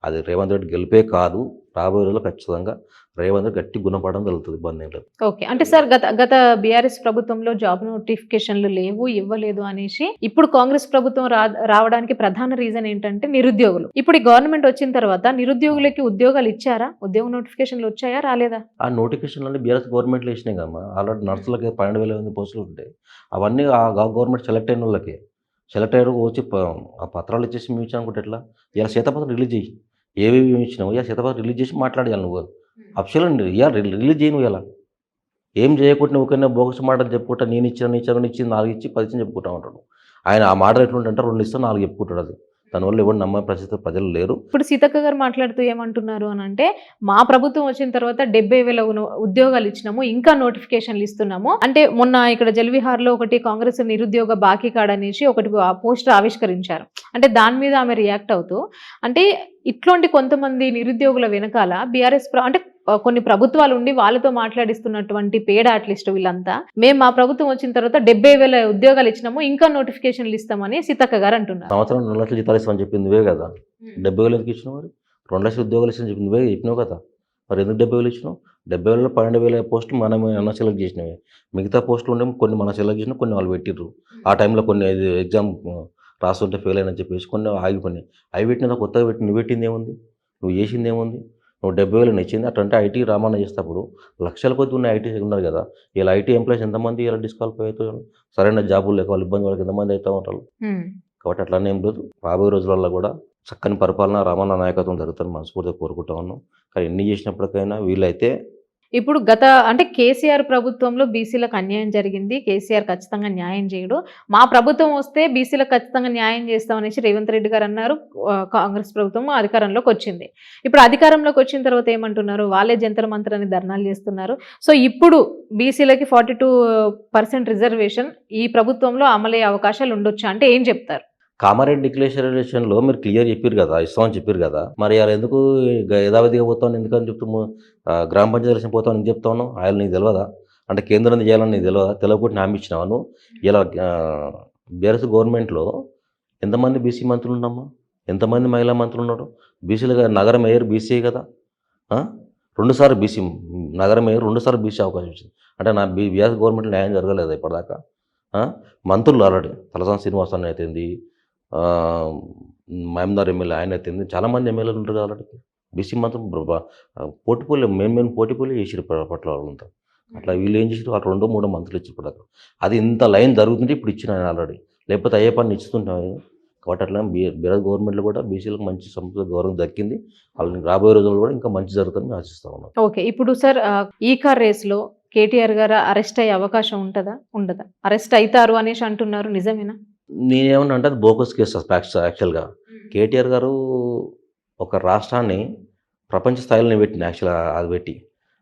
అది రేవంత్ రెడ్డి గెలిపే కాదు. రాబోయే రోజుల్లో ఖచ్చితంగా రేవంత్ రెడ్డి గట్టి గుణపడడం జరుగుతుంది, ఇబ్బంది ఏం లేదు. ఓకే. అంటే సార్ గత బీఆర్ఎస్ ప్రభుత్వంలో జాబ్ నోటిఫికేషన్లు లేవు, ఇవ్వలేదు అనేసి ఇప్పుడు కాంగ్రెస్ ప్రభుత్వం రావడానికి ప్రధాన రీజన్ ఏంటంటే నిరుద్యోగులు. ఇప్పుడు ఈ గవర్నమెంట్ వచ్చిన తర్వాత నిరుద్యోగులకి ఉద్యోగాలు ఇచ్చారా? ఉద్యోగ నోటిఫికేషన్లు వచ్చాయా రాలేదా? ఆ నోటిఫికేషన్లన్నీ బీఆర్ఎస్ గవర్నమెంట్లో వేసినాయి కమ్మా. ఆల్రెడీ నర్సులకి 12,000 పోస్టులు ఉంటాయి. అవన్నీ ఆ గవర్నమెంట్ సెలెక్ట్ అయిన వాళ్ళకి సెలెక్ట్ అయ్యారు వచ్చి ఆ పత్రాలు ఇచ్చేసి మేము ఇచ్చాను అనుకుంటే ఎట్లా? ఇలా శ్వేతపత్రం రిలీజ్ చేయి, ఏవేవి ఇచ్చినావు ఇలా శ్వేతపత్రం రిలీజ్ చేసి మాట్లాడాలి నువ్వు. అఫిషియల్ అండి ఇలా రిలీజ్ చేయి. నువ్వు ఇలా ఏం చేయకుండా ఊరికైనా బోగస్ మాటలు చెప్పుకుంటా నేను ఇచ్చాను 4 ఇచ్చి 10 ఇచ్చి చెప్పుకుంటా ఉంటాడు. ఆయన ఆ మాటలు ఎట్లుంటే 2 ఇస్తే 4 చెప్పుకుంటాడు. అది దానివల్ల ఎవరు నమ్మే పరిస్థితి ప్రజలు లేరు. ఇప్పుడు సీతక్క గారు మాట్లాడుతూ ఏమంటున్నారు అని అంటే మా ప్రభుత్వం వచ్చిన తర్వాత 70,000 ఉద్యోగాలు ఇచ్చినాము, ఇంకా నోటిఫికేషన్లు ఇస్తున్నాము. అంటే మొన్న ఇక్కడ జల్విహార్లో ఒకటి కాంగ్రెస్ నిరుద్యోగ బాకీ కార్డ్ అనేసి ఒకటి పోస్టర్ ఆవిష్కరించారు. అంటే దాని మీద ఆమె రియాక్ట్ అవుతూ అంటే ఇట్లాంటి కొంతమంది నిరుద్యోగుల వెనకాల బీఆర్ఎస్ అంటే కొన్ని ప్రభుత్వాలు ఉండి వాళ్ళతో మాట్లాడిస్తున్నటువంటి పేడ అట్లిస్ట్ వీళ్ళంతా మేము మా ప్రభుత్వం వచ్చిన తర్వాత 70,000 ఉద్యోగాలు ఇచ్చినాము, ఇంకా నోటిఫికేషన్లు ఇస్తామని సీతక్క గారు అంటున్నారు. సంవత్సరం 2 లక్షలు జీతాలు ఇస్తామని చెప్పింది నువ్వే కదా. 70,000 ఎందుకు ఇచ్చినావు? మరి 2 లక్షల ఉద్యోగాలు ఇస్తామని చెప్పింది నువ్వే చెప్పినావు కదా. మరి ఎందుకు 70,000 ఇచ్చినావు? 70,000లో 12,000 పోస్టులు మనం సెలెక్ట్ చేసినవి. మిగతా పోస్టులు ఉండే కొన్ని మనం సెలెక్ట్ చేసినా, కొన్ని వాళ్ళు పెట్టిర్రు. ఆ టైంలో కొన్ని ఎగ్జామ్ రాస్తుంటే ఫెయిల్ అయినని చెప్పేసి కొన్ని ఆగిపోయినాయి. అవి పెట్టిన కొత్తగా పెట్టి నువ్వు పెట్టింది ఏముంది? నువ్వు చేసింది ఏముంది? నువ్వు 70,000 ఇచ్చింది. అట్లంటే ఐటీ రామాయణ చేసేటప్పుడు లక్షల కొద్ది ఉన్న ఐటీ ఉన్నారు కదా. ఇలా ఐటీ ఎంప్లాయీస్ ఎంతమంది ఇలా డిస్క్వాలిఫై అవుతారు? సరైన జాబులు లేక వాళ్ళు ఇబ్బంది వాళ్ళకి ఎంతమంది అవుతూ ఉంటారు. కాబట్టి అట్లానే ఏం లేదు. రాబోయే రోజులలో కూడా చక్కని పరిపాలన రామన్న నాయకత్వం జరుగుతుందని మనస్ఫూర్తిగా కోరుకుంటా ఉన్నాం. కానీ ఎన్ని చేసినప్పటికైనా వీళ్ళైతే ఇప్పుడు అంటే కేసీఆర్ ప్రభుత్వంలో బీసీలకు అన్యాయం జరిగింది, కేసీఆర్ ఖచ్చితంగా న్యాయం చేయడు, మా ప్రభుత్వం వస్తే బీసీలకు ఖచ్చితంగా న్యాయం చేస్తామనేసి రేవంత్ రెడ్డి గారు అన్నారు. కాంగ్రెస్ ప్రభుత్వం అధికారంలోకి వచ్చింది. ఇప్పుడు అధికారంలోకి వచ్చిన తర్వాత ఏమంటున్నారు? వాళ్ళే జంతర్ మంతర్ అని ధర్నాలు చేస్తున్నారు. సో ఇప్పుడు బీసీలకి 42% రిజర్వేషన్ ఈ ప్రభుత్వంలో అమలయ్యే అవకాశాలు ఉండొచ్చు అంటే ఏం చెప్తారు? కామారెడ్డి డిక్లరేషన్లో మీరు క్లియర్ చెప్పారు కదా, ఇస్తామని చెప్పారు కదా. మరి అలా ఎందుకు యథావిధిగా పోతాను ఎందుకని చెప్తాము? గ్రామ పంచాయతీ ఎలక్షన్ పోతాను ఎందుకు చెప్తాను? ఆయన నీకు తెలియదా? అంటే కేంద్రం చేయాలని నీకు తెలియదా? తెలియకుండా హామీ ఇచ్చినాను. ఇలా బీఆర్ఎస్ గవర్నమెంట్లో ఎంతమంది బీసీ మంత్రులు ఉన్నామా? ఎంతమంది మహిళా మంత్రులు ఉన్నారు? బీసీలుగా నగర మేయర్ బీసీ కదా. 2 సార్లు బీసీ నగర మేయర్ 2 సార్లు బీసీ అవకాశం ఇచ్చింది. అంటే నా బీఆర్ఎస్ గవర్నమెంట్లో న్యాయం జరగలేదు ఇప్పటిదాకా. మంత్రులు ఆల్రెడీ తలసాని శ్రీనివాసన్ అయితేంది, మహమ్దార్ ఎమ్మెల్యే ఆయన అయితేంది, చాలామంది ఎమ్మెల్యేలు ఉంటారు ఆల్రెడీ. బీసీ మంత్రులు పోటీపోలే మెయిన్ పోటీపోలే చేసారు పట్ల వాళ్ళంతా. అట్లా వీళ్ళు ఏం చేసారు? వాళ్ళు 2-3 మంత్రులు ఇచ్చారు ఇప్పుడు. అది ఇంత లైన్ జరుగుతుంటే ఇప్పుడు ఇచ్చిన ఆయన ఆల్రెడీ, లేకపోతే అయ్యే పని ఇస్తుంటారు. కాబట్టి అట్లా బీఆర్ఎస్ గవర్నమెంట్లో కూడా బీసీలకు మంచి సంపద గౌరవం దక్కింది. వాళ్ళని రాబోయే రోజుల్లో కూడా ఇంకా మంచి జరుగుతుందని ఆశిస్తా ఉన్నాం. ఓకే. ఇప్పుడు సార్ ఈ కార్ రేస్లో కేటీఆర్ గారు అరెస్ట్ అయ్యే అవకాశం ఉంటుందా ఉండదా? అరెస్ట్ అవుతారు అనేసి అంటున్నారు, నిజమేనా? నేనేమన్నా అంటే అది బోకస్ కేసు యాక్చువల్గా. కేటీఆర్ గారు ఒక రాష్ట్రాన్ని ప్రపంచ స్థాయిలో పెట్టిన అది పెట్టి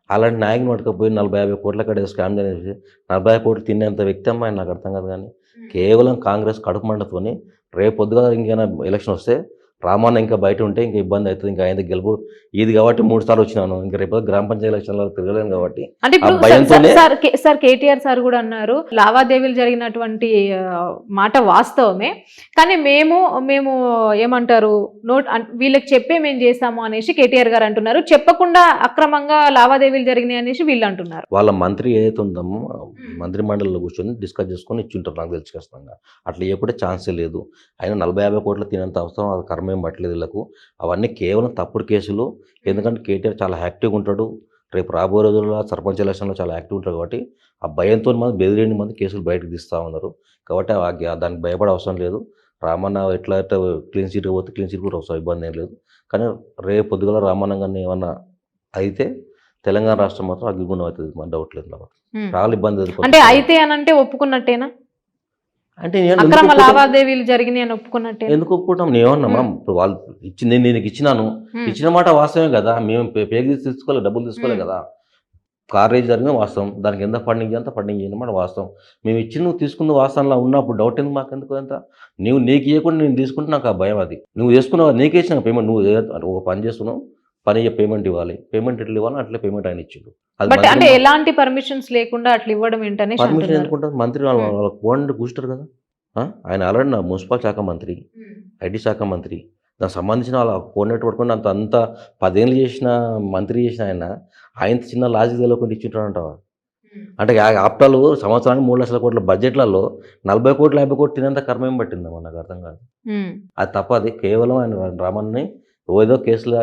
అలాంటి నాయకుని పట్టుకపోయి 40-50 కోట్ల కడే స్కామ్ చేసి 40 కోట్లు తినేంత వ్యక్తి అమ్మాయి నాకు అర్థం కాదు. కానీ కేవలం కాంగ్రెస్ కడుపు మంటతోని రేపు పొద్దుగా ఇంకైనా ఎలక్షన్ వస్తే రామన్న ఇంకా బయట ఉంటే ఇంకా ఇబ్బంది అవుతుంది, ఇంకా ఆయన గెలుపు ఇది కాబట్టి 3 సార్లు వచ్చినాను, ఇంకా రేపు గ్రామ పంచాయతీ ఎలక్షన్లో తిరగలేను కాబట్టి అంటే ఇప్పుడు ఆ భయంతోనే సార్ కేటీఆర్ సార్ కూడా అన్నారు లావాదేవీలు జరిగినటువంటి మాట వాస్తవమే, కానీ మేము ఏమంటారు వీళ్ళకి చెప్పే మేము చేస్తాము అనేసి కేటీఆర్ గారు అంటున్నారు, చెప్పకుండా అక్రమంగా లావాదేవీలు జరిగినాయి అనేసి వీళ్ళు అంటున్నారు. వాళ్ళ మంత్రి ఏదైతే ఉందమ్మో మంత్రి మండలిలో కూర్చొని డిస్కస్ చేసుకొని ఇచ్చింటారు నాకు తెలిసి ఖచ్చితంగా. అట్లా ఇవ్వకపోతే ఛాన్సే లేదు. ఆయన 40-50 కోట్లు తినేంత అవసరం అది కర్మేం పట్టలేదు వీళ్ళకు. అవన్నీ కేవలం తప్పుడు కేసులు. ఎందుకంటే కేటీఆర్ చాలా యాక్టివ్గా ఉంటాడు, రేపు రాబోయే రోజుల్లో సర్పంచ్ ఎలక్షన్లో చాలా యాక్టివ్ ఉంటాడు కాబట్టి ఆ భయంతో మంది బెదిరేని మంది కేసులు బయటకు తీస్తూ ఉన్నారు కాబట్టి దానికి భయపడే అవసరం లేదు. రామన్న ఎట్లా క్లీన్ చీట్ పోతే క్లీన్ చీట్ కూడా అవసరం, ఇబ్బంది ఏం లేదు. కానీ రేపు పొద్దుగల రామన్న గారిని ఏమన్నా అయితే తెలంగాణ రాష్ట్రం మాత్రం అగ్గిగుండం అవుతుంది, మన డౌట్ లేదు. చాలా ఇబ్బంది అంటే అయితే అని అంటే ఒప్పుకున్నట్టేనా, అంటే అక్రమ లావాదేవీలు జరిగినాయి అని ఒప్పుకున్నట్టే? ఎందుకు ఒప్పుకుంటాం? నేనేమన్నా ఇప్పుడు వాళ్ళు ఇచ్చింది నేను ఇచ్చినాను, ఇచ్చిన మాట వాస్తవమే కదా, మేము పేరు తీసుకోలేదు, డబ్బులు తీసుకోలేదు కదా. కారేజ్ జరిగిన వాస్తవం, దానికి ఎంత ఫండింగ్ చేయాలంత ఫండింగ్ చేయడం మాట వాస్తవం. మేము ఇచ్చి నువ్వు తీసుకున్న వాస్తవంలో ఉన్నప్పుడు డౌట్ ఎందుకు మాకు, ఎందుకు ఎంత నీకు ఇవ్వకుండా నేను తీసుకుంటే నాకు ఆ భయం. అది నువ్వు చేసుకున్నావు, నీకే ఇచ్చిన పేమెంట్, నువ్వు ఒక పని చేస్తున్నావు, పని పేమెంట్ ఇవ్వాలి, పేమెంట్ ఎట్లా ఇవ్వాలి అట్లే పేమెంట్ ఆయన ఇచ్చిండు. బట్ అంటే ఎలాంటి పర్మిషన్స్ లేకుండా అట్లా ఇవ్వడం ఏంటనే పర్మిషన్ ఎందుకుంటారు? మంత్రి వాళ్ళ కోండి కూర్చుంటారు కదా. ఆయన ఆల్రెడీ నా మున్సిపల్ శాఖ మంత్రి, ఐటీ శాఖ మంత్రి, దానికి సంబంధించిన వాళ్ళ కోఆర్డినేటర్ పట్టుకుని అంత 10 ఏళ్ళు చేసిన మంత్రి చేసిన ఆయన చిన్న లాజిక్ తెలియకుండా ఇచ్చింటాడంటావా? అంటే ఆప్టాలు సంవత్సరానికి 3 లక్షల కోట్ల బడ్జెట్లలో 40 కోట్లు 50 కోట్లు తినేంత కర్మ ఏం పట్టిందమ్మా, నాకు అర్థం కాదు. అది తప్పది. కేవలం ఆయన రామన్ని ఏదో కేసులో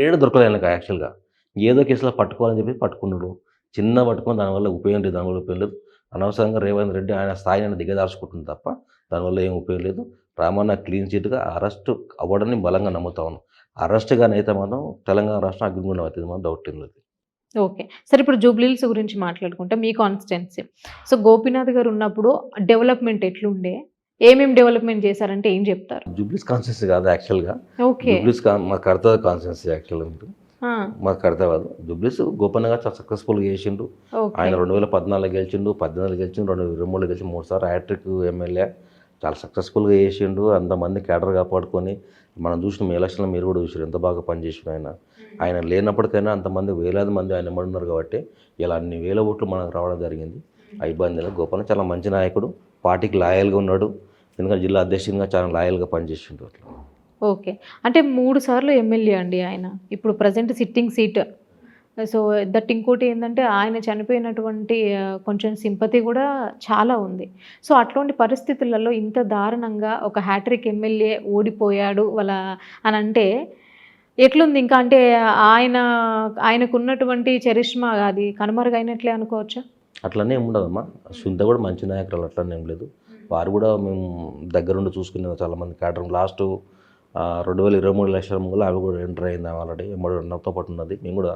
ఏడు దొరకలేదు ఆయనకు. యాక్చువల్గా ఏదో కేసులో పట్టుకోవాలని చెప్పి పట్టుకున్నాడు, చిన్న పట్టుకొని దానివల్ల ఉపయోగం లేదు, దానివల్ల ఉపయోగం లేదు. అనవసరంగా రేవంత్ రెడ్డి ఆయన స్థాయిని దిగదార్చుకుంటుంది తప్ప దానివల్ల ఏం ఉపయోగం లేదు. రామన్న క్లీన్ చీట్గా అరెస్ట్ అవ్వడాన్ని బలంగా నమ్ముతా ఉన్నాం. అరెస్ట్గానైతే మాత్రం తెలంగాణ రాష్ట్రం అగ్నిగుండం అవుతుంది, మనం డౌట్ లేదు. ఓకే సార్, ఇప్పుడు జూబ్లీహిల్స్ గురించి మాట్లాడుకుంటే మీ కాన్స్టిట్యున్సీ, సో గోపీనాథ్ గారు ఉన్నప్పుడు డెవలప్మెంట్ ఎట్లుండే, ఏమేమి డెవలప్మెంట్ చేశారంటే ఏం చెప్తారు? జూబ్లీస్ కాన్స్టిట్యున్సీ కాదు యాక్చువల్గా, ఓకే జూబ్లీస్ మా కర్తాబాద్ కాన్స్టిట్యున్సీ యాక్చువల్గా ఉంటుంది. మా కర్తాబాద్ జూబ్లీస్ గోపన్నగా చాలా సక్సెస్ఫుల్గా చేసిండు. ఆయన 2014 గెలిచిండు, 2018 గెలిచిండు, 2023 గెలిచి 3 సార్లు హ్యాట్రిక్ ఎమ్మెల్యే, చాలా సక్సెస్ఫుల్గా చేసిండు. అంతమంది క్యాడర్ కాపాడుకొని మనం చూసిన మీ ఎలక్షన్లో మీరు కూడా చూసారు ఎంత బాగా పనిచేసిండు ఆయన లేనప్పటికైనా అంతమంది వేలాది మంది ఆయన ఉన్నారు కాబట్టి ఇలా అన్ని వేల ఓట్లు మనకు రావడం జరిగింది. ఆ ఇబ్బంది లేదు. గోపన్న చాలా మంచి నాయకుడు, పార్టీకి లాయల్గా ఉన్నాడు, ఎందుకంటే జిల్లా అధ్యక్షునిగా చాలా లాయల్గా పనిచేసిండు అట్లా. ఓకే, అంటే 3 సార్లు ఎమ్మెల్యే అండి ఆయన, ఇప్పుడు present sitting seat. So that ఇంకోటి ఏంటంటే ఆయన చనిపోయినటువంటి కొంచెం సింపతి కూడా చాలా ఉంది. సో అట్లాంటి పరిస్థితులలో ఇంత దారుణంగా ఒక హ్యాట్రిక్ ఎమ్మెల్యే ఓడిపోయాడు వాళ్ళ అని అంటే ఎట్లుంది ఇంకా? అంటే ఆయనకున్నటువంటి చరిష్మా అది కనుమరుగైనట్లే అనుకోవచ్చా? అట్లనే ఏమి ఉండదమ్మా, సుంత కూడా మంచి నాయకురాలు, అట్లనే ఏం లేదు. వారు కూడా మేము దగ్గరుండి చూసుకునే చాలామంది క్యాడర్. లాస్ట్ 2023 ఎలక్షన్ ముందు ఆమె కూడా ఎంటర్ అయింది ఆల్రెడీ, నాతో పాటు ఉన్నది. మేము కూడా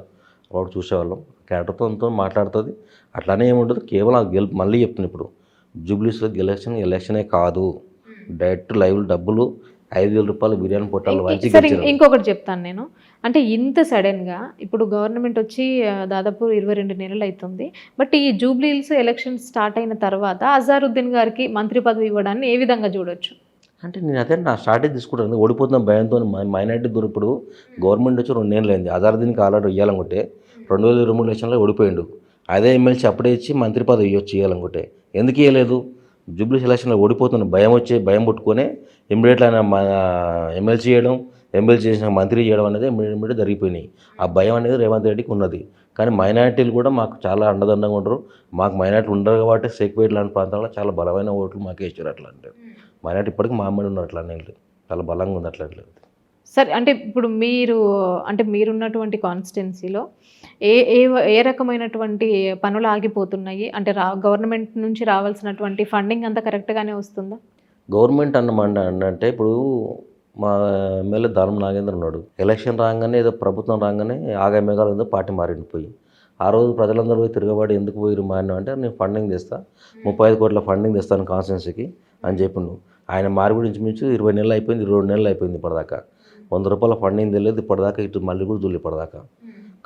అప్పుడు చూసేవాళ్ళం, క్యాడర్తో మాట్లాడుతుంది, అట్లానే ఏముండదు. కేవలం మళ్ళీ చెప్తున్నాను, ఇప్పుడు జూబ్లీస్లో ఎలక్షనే కాదు, డైరెక్ట్ లైవ్ డబ్బులు 5,000 రూపాయలు బిర్యానీ పొట్టాలు వంచి. ఇంకొకటి చెప్తాను నేను, అంటే ఇంత సడన్గా ఇప్పుడు గవర్నమెంట్ వచ్చి దాదాపు 22 నెలలు అవుతుంది, బట్ ఈ జూబ్లీహిల్స్ ఎలక్షన్ స్టార్ట్ అయిన తర్వాత అజారుద్దీన్ గారికి మంత్రి పదవి ఇవ్వడాన్ని ఏ విధంగా చూడొచ్చు? అంటే నేను అదే నా స్ట్రాటజీ తీసుకుంటాను, ఓడిపోతున్న భయంతో. మైనార్టీ దూరం ఇప్పుడు గవర్నమెంట్ వచ్చి 2 నెలలు అయింది, అజారుద్దీన్కి ఆల్రెడీ ఇవ్వాలనుకుంటే 2023 ఎలక్షన్లో ఓడిపోయిండు. అదే ఎమ్మెల్సీ అప్పుడే ఇచ్చి మంత్రి పదవి ఇవ్వచ్చు ఇవ్వాలనుకుంటే, ఎందుకు ఇవ్వలేదు? జూబ్లీస్ ఎలక్షన్లో ఓడిపోతున్న భయం పుట్టుకొని ఇమ్మీడియట్గా ఆయన ఎమ్మెల్సీ చేయడం, ఎమ్మెల్సీ చేసిన మంత్రి చేయడం అనేది ఇమ్మీడియట్ జరిగిపోయినాయి. ఆ భయం అనేది రేవంత్ రెడ్డికి ఉన్నది. కానీ మైనార్టీలు కూడా మాకు చాలా అండదండంగా ఉంటారు. మాకు మైనార్టీలు ఉండరు కాబట్టి సేక్పేట్ లాంటి ప్రాంతాల్లో చాలా బలమైన ఓట్లు మాకే ఇచ్చారు. అట్లా అంటే మైనార్టీ ఇప్పటికీ మా అమ్మడి ఉన్నారు, అట్లా లేదు, చాలా బలంగా ఉంది. అట్లా లేదు. సరే, అంటే ఇప్పుడు మీరున్నటువంటి కాన్స్టిట్యున్సీలో ఏ రకమైనటువంటి పనులు ఆగిపోతున్నాయి? అంటే గవర్నమెంట్ నుంచి రావాల్సినటువంటి ఫండింగ్ అంతా కరెక్ట్గానే వస్తుందా? గవర్నమెంట్ అంటే ఇప్పుడు మా ఎమ్మెల్యే దానం నాగేంద్ర ఉన్నాడు, ఎలక్షన్ రాగానే ఏదో ప్రభుత్వం రాగానే ఆగమేఘాలు ఏదో పార్టీ మారిపోయి ఆ రోజు ప్రజలందరూ పోయి తిరగబడి ఎందుకు పోయి మారినా అంటే నేను ఫండింగ్ తెస్తా, 35 కోట్ల ఫండింగ్ తెస్తాను కాన్స్టిట్యున్సీకి అని చెప్పిండు. ఆయన మారి గురించి మించు 20 నెలలు అయిపోయింది, 22 నెలలు అయిపోయింది. ఇప్పటిదాకా 100 రూపాయల ఫండింగ్ తెలియదు. ఇప్పటిదాకా ఇటు మళ్ళీ కూడా చూడలేదు. ఇప్పటిదాకా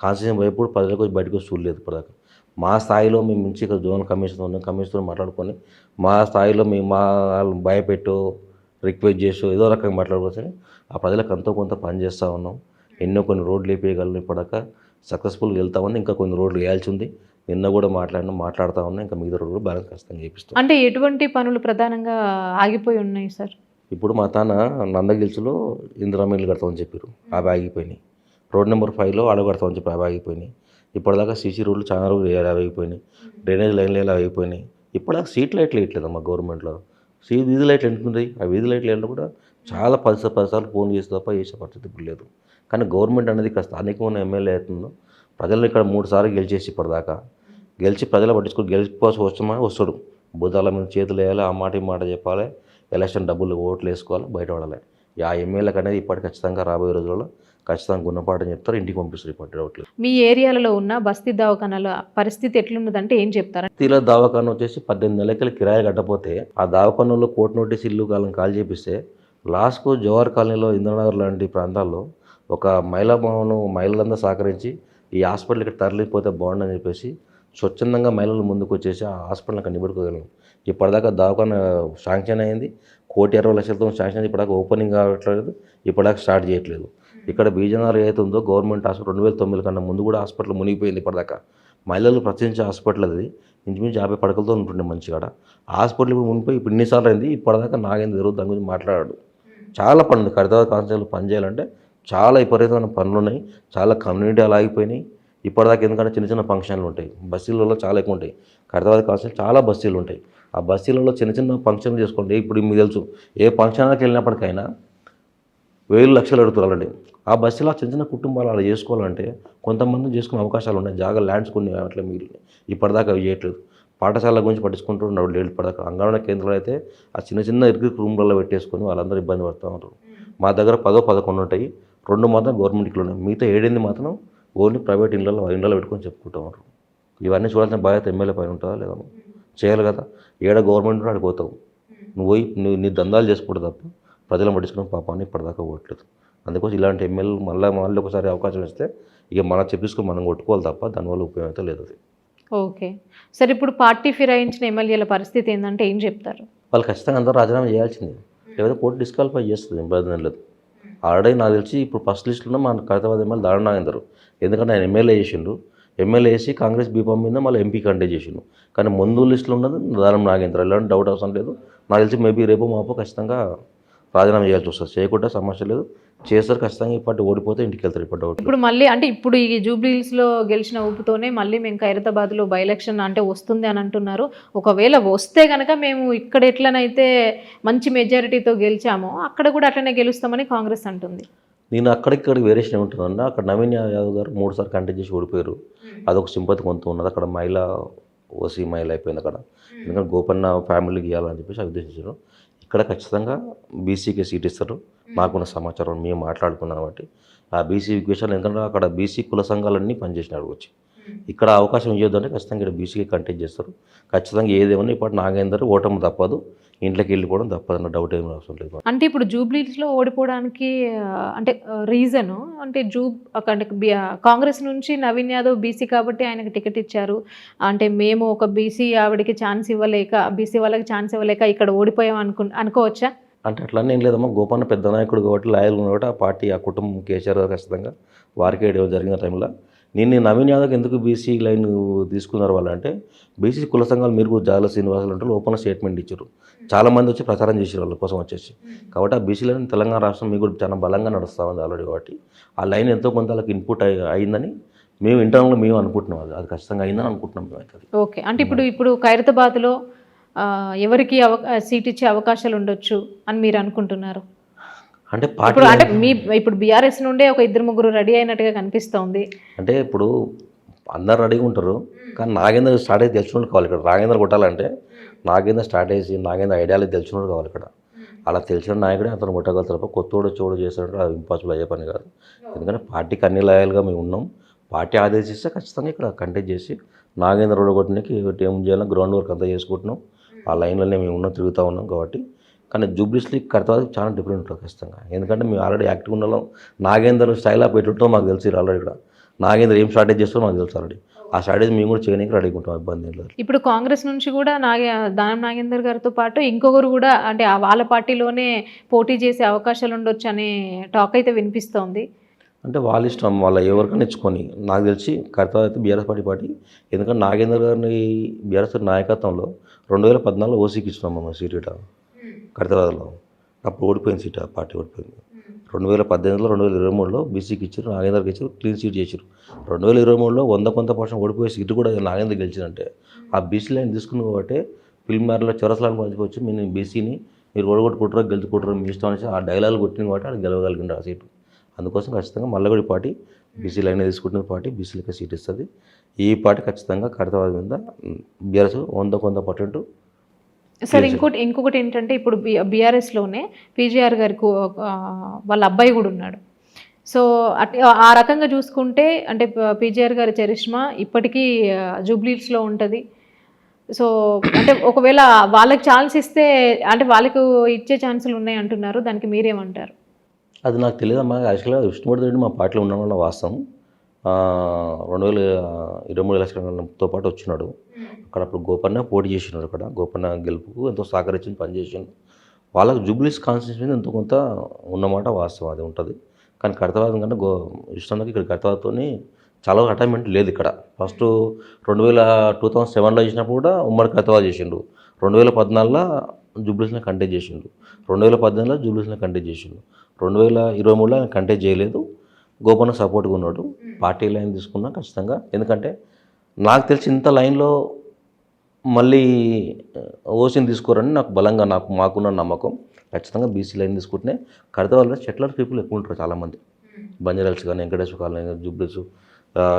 కాన్స్టిట్యూషన్ వైపు ప్రజలకు వచ్చి బయటకు వచ్చి చూడలేదు. ఇప్పటిదాకా మా స్థాయిలో మేము మించి ఇక్కడ జోనల్ కమిషన్తో మాట్లాడుకొని మా స్థాయిలో మేము మా భయపెట్టో రిక్వెస్ట్ చేసి ఏదో రకంగా మాట్లాడుకోవచ్చు. ఆ ప్రజలకు ఎంతో కొంత పని చేస్తూ ఉన్నాం. ఎన్నో కొన్ని రోడ్లు వేయగలను ఇప్పటిదాకా సక్సెస్ఫుల్గా వెళ్తా ఉంది. ఇంకా కొన్ని రోడ్లు వేయాల్సి ఉంది. నిన్న కూడా మాట్లాడుతూ ఉన్నా. ఇంకా మిగతా రోడ్లు బ్యాలెన్స్ ఖచ్చితంగా చేపిస్తాం. అంటే ఎటువంటి పనులు ప్రధానంగా ఆగిపోయి ఉన్నాయి సార్? ఇప్పుడు మా తాన నందగిల్స్లో ఇందిరమ్మ ఇల్లు కడతామని చెప్పారు, అవి ఆగిపోయినాయి. రోడ్ నెంబర్ 5లో అడుగు కడతామని చెప్పి అవి ఆగిపోయినాయి. ఇప్పటిదాకా సీసీ రోడ్లు చాలా రోజులు వేయాలి, అవి అయిపోయినాయి. డ్రైనేజ్ లైన్లు వేయాలి, అవి అయిపోయినాయి. ఇప్పటిదాకా స్ట్రీట్ లైట్లు వేయట్లేదమ్మా గవర్నమెంట్లో. వీధి లైట్లు ఎంటున్నాయి. ఆ వీధి లైట్లు వేయాలంటే కూడా చాలా 10 సార్లు ఫోన్ చేసి తప్ప చేసే పరిస్థితి ఇప్పుడు లేదు. కానీ గవర్నమెంట్ అనేది కాస్త స్థానికమైన ఎమ్మెల్యే అవుతుందో ప్రజలను ఇక్కడ 3 సార్లు గెలిచేసి ఇప్పటిదాకా గెలిచి ప్రజలు పట్టించుకొని గెలిచిపోవాల్సి వస్తాడు. బుధాల మీద చేతులు వేయాలి, ఆ మాట ఈ మాట చెప్పాలి, ఎలక్షన్ డబ్బులు ఓట్లు వేసుకోవాలి, బయట పడాలి. ఆ ఎమ్మెల్యేకి అనేది ఇప్పటి ఖచ్చితంగా రాబోయే రోజుల్లో ఖచ్చితంగా గుణపాఠం చెప్తారు, ఇంటికి పంపిస్తారు. ఇప్పటి డౌట్లు మీ ఏరియాలలో ఉన్న బస్తీ దవాఖానాల పరిస్థితి ఎట్లున్నదంటే ఏం చెప్తారు? బస్తీలో దవాఖాన వచ్చేసి 18 నెలలకి కిరాయి కట్టపోతే ఆ దవాఖానలో కోర్టు నోటీస్ ఇల్లు కాల్ చేపిస్తే లాస్ట్కు జవహర్ కాలనీలో ఇంద్రనగర్ లాంటి ప్రాంతాల్లో ఒక మహిళా భవనం మహిళలందరూ సహకరించి ఈ హాస్పిటల్ ఇక్కడ తరలిపోతే బాగుండని చెప్పేసి స్వచ్ఛందంగా మహిళలు ముందుకు వచ్చేసి ఆ హాస్పిటల్ అక్కడ నిలబెట్టుకోగలం. ఇప్పటిదాకా దవాఖాన శాంక్షన్ అయింది, 1,60,00,000తో శాంక్షన్ అయింది. ఇప్పటిదాకా ఓపెనింగ్ కావట్లేదు, ఇప్పటిదాకా స్టార్ట్ చేయట్లేదు. ఇక్కడ బీజనగర్ ఏదైతే ఉందో గవర్నమెంట్ హాస్పిటల్ 2009 కన్నా ముందు కూడా హాస్పిటల్ మునిగిపోయింది. ఇప్పటిదాకా మహిళలు ప్రత్యేకించే హాస్పిటల్ అది ఇంచుమించు 50 పడకలతో ఉంటుండే మంచిగా. ఆ హాస్పిటల్ ఇప్పుడు మునిపోయి ఇప్పుడు ఇన్నిసార్లు అయింది. ఇప్పటిదాకా నాగేంద్ర జరుగుతుంది దాని గురించి మాట్లాడాడు. చాలా పనులు ఖైరతాబాద్ కాన్స్టిట్యూన్సీలో పని చేయాలంటే చాలా విపరీతమైన పనులు ఉన్నాయి. చాలా కమ్యూనిటీ అలా ఆగిపోయినాయి ఇప్పటిదాకా. ఎందుకంటే చిన్న చిన్న ఫంక్షన్లు ఉంటాయి, బస్తీలలో చాలా ఎక్కువ ఉంటాయి. ఖైరతాబాద్ కాన్స్టిట్యూన్సీ చాలా బస్తీలు ఉంటాయి. ఆ బస్తీలలో చిన్న చిన్న ఫంక్షన్లు చేసుకోండి. ఇప్పుడు మీకు తెలుసు ఏ ఫంక్షన్కి వెళ్ళినప్పటికైనా 1,000 లక్షలు అడుగుతారండి. ఆ బస్సులో చిన్న చిన్న కుటుంబాలు అలా చేసుకోవాలంటే కొంతమంది చేసుకునే అవకాశాలు ఉన్నాయి. జాగా ల్యాండ్స్ కొన్ని అట్లా మిగిలినాయి. ఇప్పటిదాకా అవి చేయట్లేదు. పాఠశాల గురించి పట్టించుకుంటూ లేదు. ఇప్పటిదాకా అంగన్వాడీ కేంద్రాలు అయితే ఆ చిన్న చిన్న ఇరుకు రూమ్లలో పెట్టేసుకొని వాళ్ళందరూ ఇబ్బంది పడుతూ ఉంటారు. మా దగ్గర 10-11 ఉంటాయి, 2 మాత్రం గవర్నమెంట్ ఇళ్ళు ఉన్నాయి. మిగతా 7 మాత్రం ఓన్లీ ప్రైవేట్ ఇళ్ళలో పెట్టుకొని చెప్పుకుంటూ ఉంటారు. ఇవన్నీ చూడాల్సిన బాధ్యత ఎమ్మెల్యే పైన ఉంటుందా లేదా? చేయాలి కదా. ఏడ గవర్నమెంట్ ఆడిపోతావు నువ్వు పోయి నీ దందాలు చేసుకుంటూ తప్ప ప్రజలను పట్టించుకున్న పాపాన్ని ఇప్పటిదాకా ఓట్లేదు. అందుకోసం ఇలాంటి ఎమ్మెల్యేలు మళ్ళీ ఒకసారి అవకాశం ఇస్తే ఇక మనం చెప్పించుకొని మనం కొట్టుకోవాలి తప్ప దానివల్ల ఉపయోగం అయితే లేదు. అది ఓకే సార్. ఇప్పుడు పార్టీ ఫిరాయించిన ఎమ్మెల్యేల పరిస్థితి ఏంటంటే ఏం చెప్తారు? వాళ్ళు ఖచ్చితంగా అందరూ రాజీనామా చేయాల్సింది, లేకపోతే కోర్టు డిస్క్వాలిఫై చేస్తుంది. ఇబ్బంది లేదు. ఆల్రెడీ నాకు తెలిసి ఇప్పుడు ఫస్ట్ లిస్టులో మన ఖైరతాబాద్ ఎమ్మెల్యే దారుణ నాగేందర్. ఎందుకంటే ఆయన ఎమ్మెల్యే చేసిండు, ఎమ్మెల్యే వేసి కాంగ్రెస్ బీఫామ్ మీద మళ్ళీ ఎంపీ కంటెస్ట్ చేసిండు. కానీ ముందు లిస్టులో ఉన్నది దారుణ నాగేంద్ర. ఎలాంటి డౌట్ అవసరం లేదు. నాకు తెలిసి మేబీ రేపు మాపో ఖచ్చితంగా రాజీనామా చేయాల్సి వస్తుంది. చేయకుండా సమస్య లేదు, చేస్తారు ఖచ్చితంగా. ఇప్పటి ఓడిపోతే ఇంటికి వెళ్తారు. ఇప్పటి డౌట్ ఇప్పుడు మళ్ళీ అంటే ఇప్పుడు ఈ జూబ్లీహిల్స్లో గెలిచిన ఊపుతోనే మళ్ళీ మేము ఖైరతాబాద్లో బై ఎలక్షన్ అంటే వస్తుంది అని అంటున్నారు. ఒకవేళ వస్తే కనుక మేము ఇక్కడ ఎట్లనైతే మంచి మెజారిటీతో గెలిచామో అక్కడ కూడా అట్లనే గెలుస్తామని కాంగ్రెస్ అంటుంది. నేను అక్కడిక్కడికి వేరియేషన్ ఉంటుందన్న. అక్కడ నవీన్ యాదవ్ గారు 3 సార్లు కంటెస్ట్ చేసి ఓడిపోయారు. అదొక సింపతి కొంత ఉన్నది. అక్కడ ఓసీ మహిళ అయిపోయింది అక్కడ. ఎందుకంటే గోపన్న ఫ్యామిలీకి ఇవ్వాలని చెప్పేసి ఉద్దేశించారు. ఇక్కడ ఖచ్చితంగా బీసీకి సీట్ ఇస్తారు. మాకున్న సమాచారం మేము మాట్లాడుకున్నాం కాబట్టి ఆ బీసీ విషయాలు. ఎందుకంటే అక్కడ బీసీ కుల సంఘాలన్నీ పనిచేసినాడు వచ్చి. ఇక్కడ అవకాశం ఇవ్వద్దంటే ఖచ్చితంగా ఇక్కడ బీసీకి కంటెస్ట్ చేస్తారు. ఖచ్చితంగా ఏదేమన్నా ఇప్పటి నాగేందర్ ఓటమి తప్పదు, ఇంట్లోకి వెళ్ళిపోవడం తప్పదన్న డౌట్ ఏమి అవసరం లేదు. అంటే ఇప్పుడు జూబ్లీహిల్స్లో ఓడిపోవడానికి అంటే రీజను అంటే అంటే కాంగ్రెస్ నుంచి నవీన్ యాదవ్ బీసీ కాబట్టి ఆయనకు టికెట్ ఇచ్చారు. అంటే మేము ఒక బీసీ ఆవిడకి ఛాన్స్ ఇవ్వలేక, బీసీ వాళ్ళకి ఛాన్స్ ఇవ్వలేక ఇక్కడ ఓడిపోయాం అనుకోవచ్చా? అంటే అట్లనే ఏం లేదమ్మా. గోపన్న పెద్ద నాయకుడు కాబట్టి, లాయల్ కాబట్టి ఆ పార్టీ ఆ కుటుంబం కేసీఆర్ గారు ఖచ్చితంగా వారికే జరిగిన టైంలో నేను నవీన్ యాదవ్కి ఎందుకు బీసీ లైన్ తీసుకున్నారు వాళ్ళంటే, బీసీ కుల సంఘాలు మీరు కూడా జాల శ్రీనివాసులు అంటే ఓపెన్ స్టేట్మెంట్ ఇచ్చారు. చాలామంది వచ్చి ప్రచారం చేసారు వాళ్ళ కోసం వచ్చేసి. కాబట్టి ఆ బీసీ లైన్ తెలంగాణ రాష్ట్రం మీకు కూడా చాలా బలంగా నడుస్తూ ఉంది ఆల్రెడీ. కాబట్టి ఆ లైన్ ఎంతో కొంత వాళ్ళకి ఇన్పుట్ అయిందని మేము ఇంటర్నల్గా మేము అనుకుంటున్నాం. అది ఖచ్చితంగా అయిందని అనుకుంటున్నాం మేము అయితే. ఓకే. అంటే ఇప్పుడు ఖైరతాబాద్లో ఎవరికి సీట్ ఇచ్చే అవకాశాలు ఉండొచ్చు అని మీరు అనుకుంటున్నారు? అంటే ఇప్పుడు బీఆర్ఎస్ నుండే ఒక 2-3 రెడీ అయినట్టుగా కనిపిస్తోంది. అంటే ఇప్పుడు అందరు రెడీగా ఉంటారు, కానీ నాగేంద్ర స్ట్రాటజీ తెలిసినోడు కావాలి ఇక్కడ. నాగేంద్ర కొట్టాలంటే నాగేంద్ర స్ట్రాటజీ, నాగేంద్ర ఐడియాలజీ తెలిసినోడు కావాలి ఇక్కడ. అలా తెలిసిన నాయకుడే అతను కొట్టగలుగుతారు తప్ప కొత్తోడు చోడు చేస్తాడంటే అది ఇంపాసిబుల్ అయ్యే పని కాదు. ఎందుకంటే పార్టీకి అన్ని లాయల్గా మేము ఉన్నాం. పార్టీ ఆదేశిస్తే ఖచ్చితంగా ఇక్కడ కంటెస్ట్ చేసి నాగేంద్ర కొట్టడానికి ఏం చేయాలో గ్రౌండ్ వర్క్ అంతా చేసుకుంటున్నాం. ఆ లైన్లోనే మేము తిరుగుతూ ఉన్నాం కాబట్టి. కానీ జూబ్లీస్లీ ఖైరతాబాద్కి చాలా డిఫరెంట్ ఉంటుంది ఖచ్చితంగా. ఎందుకంటే మేము ఆల్రెడీ యాక్టివ్ ఉన్నాం. నాగేంద్ర స్టైల్ ఆఫ్ ఎట్లుంటో మాకు తెలుసు ఆల్రెడీ. ఇక్కడ నాగేంద్ర ఏం స్ట్రాటజీ చేస్తారో మాకు తెలుసు ఆల్రెడీ. ఆ స్ట్రాటజీ మేము కూడా చేయడానికి రెడీగా ఉంటాం, ఇబ్బంది ఏం లేదు. ఇప్పుడు కాంగ్రెస్ నుంచి కూడా దానం నాగేందర్ గారితో పాటు ఇంకొకరు కూడా అంటే వాళ్ళ పార్టీలోనే పోటీ చేసే అవకాశాలు ఉండొచ్చు అనే టాక్ అయితే వినిపిస్తోంది. అంటే వాళ్ళ ఇష్టం, వాళ్ళ ఎవరికైనా ఇచ్చుకొని. నాకు తెలిసి కర్త అయితే బీఆర్ఎస్ పార్టీ. ఎందుకంటే నాగేందర్ గారిని బీఆర్ఎస్ నాయకత్వంలో 2014 ఓసీకి ఇచ్చినాం మనం సీట్ ఇట కర్తవాదలో. అప్పుడు ఓడిపోయింది సీట్, ఆ పార్టీ ఓడిపోయింది. 2018లో 2023లో బీసీకి ఇచ్చారు, నాగేందర్కి ఇచ్చారు, క్లీన్ సీట్ చేశారు. 2023లో 100% ఓడిపోయే సీటు కూడా నాగేందర్ గెలిచిందంటే ఆ బీసీ లైన్ తీసుకుని కాబట్టి ఫిల్మ్లో చివరసలాన్ని పంచిపోవచ్చు, మీరు బీసీని మీరు ఓడగొట్టుకుంటారో గెలుచుకుంటారో మీ ఇష్టం అనేసి ఆ డైలాగ్ కొట్టిన కాబట్టి అది గెలవగలిగింది ఆ సీటు. అందుకోసం ఖచ్చితంగా మల్లగొడి పార్టీ బీసీ లైన్ తీసుకుంటున్న పార్టీ బీసీలకే సీట్ ఇస్తుంది. ఈ పార్టీ ఖచ్చితంగా కర్తవాద మీద బీఆర్ఎస్ 100% సార్ ఇంకొకటి ఏంటంటే ఇప్పుడు బీఆర్ఎస్లోనే పీజీఆర్ గారికి వాళ్ళ అబ్బాయి కూడా ఉన్నాడు. సో ఆ రకంగా చూసుకుంటే అంటే పీజీఆర్ గారి చరిష్మా ఇప్పటికీ జూబ్లీస్లో ఉంటుంది. సో అంటే ఒకవేళ వాళ్ళకి ఛాన్స్ ఇస్తే అంటే వాళ్ళకు ఇచ్చే ఛాన్సులు ఉన్నాయి అంటున్నారు, దానికి మీరేమంటారు? అది నాకు తెలియదమ్మా. యాక్చువల్గా విష్ణువర్ధన్ రెడ్డి మా పార్టీలో ఉండడం వల్ల వాస్తవం. 2023 ఎలక్షన్లతో పాటు వచ్చినాడు. అక్కడ అప్పుడు గోపన్న పోటీ చేసినాడు. అక్కడ గోపన్న గెలుపుకు ఎంతో సహకరించింది, పనిచేసిండు. వాళ్ళకు జూబ్లీస్ కాన్స్టిట్యూన్సీ మీద ఎంతో కొంత ఉన్నమాట వాస్తవం, అది ఉంటుంది. కానీ కర్తవాదం కంటే విష్ణుకి ఇక్కడ కర్తవాదంతో చాలా అటైన్మెంట్ లేదు ఇక్కడ. ఫస్ట్ 2007లో చేసినప్పుడు కూడా ఉమ్మడి కర్తవాద చేసిండు. 2014లో జూబ్లీస్ని కంటెస్ట్ చేసిండు. 2018లో జూబ్లీస్ని కంటెస్ట్ చేసిండు. 2023లో ఆయన కంటెస్ట్ చేయలేదు. గోపన్న సపోర్ట్గా ఉన్నాడు. పార్టీ లైన్ తీసుకున్నా ఖచ్చితంగా. ఎందుకంటే నాకు తెలిసి ఇంత లైన్లో మళ్ళీ ఓసీని తీసుకోరని నాకు బలంగా మాకున్న నమ్మకం. ఖచ్చితంగా బీసీ లైన్ తీసుకుంటే కర్తవాళ్ళలో సెటిలర్ పీపుల్ ఎక్కువ ఉంటారు చాలామంది. బంజారాల్స్ కానీ, వెంకటేశ్వర కాలనీ, జూబ్లీస్,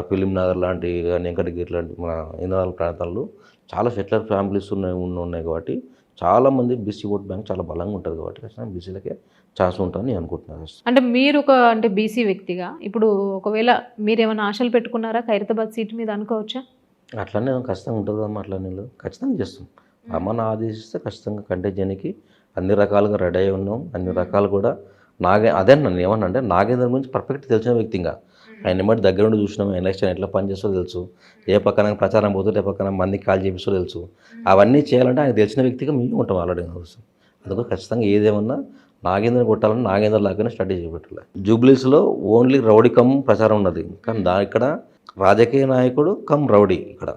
ఫిలిం నగర్ లాంటి కానీ, వెంకటగిరి లాంటి మన ఇంద్రాల ప్రాంతాల్లో చాలా సెటిలర్ ఫ్యామిలీస్ ఉన్నాయి కాబట్టి చాలామంది బీసీ ఓట్ బ్యాంక్ చాలా బలంగా ఉంటుంది కాబట్టి ఖచ్చితంగా బీసీలకే ఛాన్స్ ఉంటుందని నేను అనుకుంటున్నాను. అంటే మీరు అంటే బీసీ వ్యక్తిగా ఇప్పుడు ఒకవేళ మీరు ఏమైనా ఆశలు పెట్టుకున్నారా ఖైరతాబాద్ సీట్ మీద అనుకోవచ్చా? అట్లనే ఖచ్చితంగా ఉంటుందమ్మా. అట్లనే లేదు, ఖచ్చితంగా చేస్తాం. అమ్మని ఆదేశిస్తే ఖచ్చితంగా కంటెస్ట్ చేయడానికి అన్ని రకాలుగా రెడీ అయి ఉన్నాం. అన్ని రకాలు కూడా అదే నన్ను ఏమన్నా అంటే నాగేంద్ర గురించి పర్ఫెక్ట్ తెలిసిన వ్యక్తిగా ఆయన బట్టి దగ్గర నుండి చూసినాం. ఎలక్షన్ ఎట్లా పనిచేస్తో తెలుసు, ఏ పక్కన ప్రచారం పోతుంటే ఏ పక్కన మందికి కాల్ చేపిస్తో తెలుసు. అవన్నీ చేయాలంటే ఆయన తెలిసిన వ్యక్తిగా మేము ఉంటాం ఆల్రెడీ కోసం. అందుకు ఖచ్చితంగా ఏదేమన్నా నాగేంద్రని కొట్టాలని నాగేంద్ర లాగానే స్టడీ చేయబెట్టాలి. జూబ్లీస్లో ఓన్లీ రౌడీ కమ్ ప్రచారం ఉన్నది, కానీ ఇక్కడ రాజకీయ నాయకుడు కమ్ రౌడీ ఇక్కడ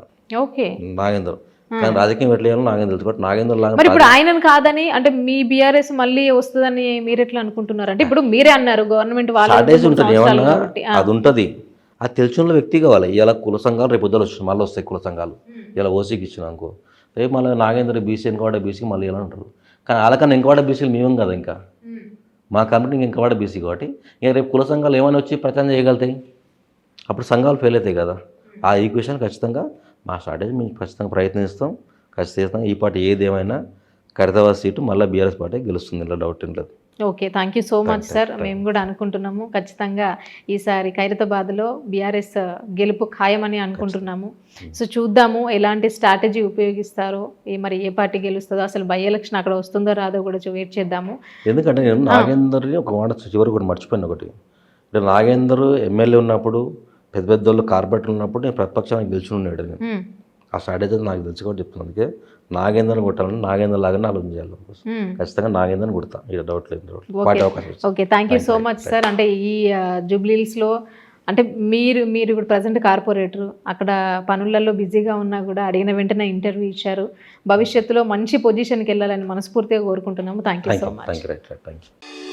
ఓకే నాగేంద్ర. కానీ రాజకీయం ఎట్లా చేయాలో నాగేంద్ర తెలుసు. బట్ నాగేంద్ర లాగా మరి ఇప్పుడు ఆయనను కాదని అంటే మీ బీఆర్ఎస్ మళ్ళీ వస్తుందని మీరు ఎట్లా అనుకుంటున్నారు? అంటే ఇప్పుడు మీరే అన్నారు గవర్నమెంట్ స్ట్రాటజీ ఉంటుంది, ఏమన్నా అది ఉంటుంది. అది తెలిసిన వ్యక్తి కావాలి. ఇలా కుల సంఘాలు రేపు పొద్దులు వస్తుంది, మళ్ళీ వస్తాయి కుల సంఘాలు. ఇలా ఓసీకి ఇచ్చిన అనుకో, రేపు మళ్ళీ నాగేంద్ర బీసీ ఇంకవాడ బీసీ మళ్ళీ ఇలా ఉంటారు. కానీ వాళ్ళకన్నా ఇంకవాడ బీసీలు మేమేం కదా, ఇంకా మా కంపెనీకి ఇంకవాడ బీసీ కాబట్టి ఇంకా రేపు కుల సంఘాలు ఏమైనా వచ్చి ప్రచారం చేయగలుగుతాయి, అప్పుడు సంఘాలు ఫెయిల్ అవుతాయి కదా. ఆ ఈక్వేషన్ ఖచ్చితంగా మా స్ట్రాటజీ మేము ఖచ్చితంగా ప్రయత్నిస్తాం. ఖచ్చితంగా ఈ పార్టీ ఏదేమైనా ఖైరతాబాద్ సీటు మళ్ళీ బీఆర్ఎస్ పార్టీ గెలుస్తుంది, ఇలా డౌట్ ఏం లేదు. Okay, thank you so much sir. మేము కూడా అనుకుంటున్నాము ఖచ్చితంగా ఈసారి ఖైరతాబాద్లో బీఆర్ఎస్ గెలుపు ఖాయమని అనుకుంటున్నాము. సో చూద్దాము ఎలాంటి స్ట్రాటజీ ఉపయోగిస్తారో, మరి ఏ పార్టీ గెలుస్తుందో, అసలు బై ఎలక్షన్ అక్కడ వస్తుందో రాదో కూడా వెయిట్ చేద్దాము. ఎందుకంటే నేను నాగేందర్ని ఒక మాట చివరికి కూడా మర్చిపోయిన ఒకటి, అంటే నాగేందర్ ఎమ్మెల్యే ఉన్నప్పుడు పెద్ద పెద్ద వాళ్ళు కార్పొరేట్లు ఉన్నప్పుడు నేను ప్రతిపక్షానికి గెలిచి ఉన్నాడు. నేను ఆ స్ట్రాటజీ నాకు తెలుసు కాబట్టి చెప్తున్నాను. అందుకే నాగేంద్రని కొట్టాలని నాగేంద్ర లాగానే ఆలోచన చేయాలి. ఖచ్చితంగా నాగేంద్రని కొడతా, ఇక డౌట్ లేదు. Okay, thank you so much sir. అంటే ఈ జూబ్లీస్లో అంటే మీరు ఇప్పుడు ప్రజెంట్ కార్పొరేటర్, అక్కడ పనులలో బిజీగా ఉన్నా కూడా అడిగిన వెంటనే ఇంటర్వ్యూ ఇచ్చారు. భవిష్యత్తులో మంచి పొజిషన్కి వెళ్ళాలని మనస్ఫూర్తిగా కోరుకుంటున్నాము. Thank you so much. Thank you.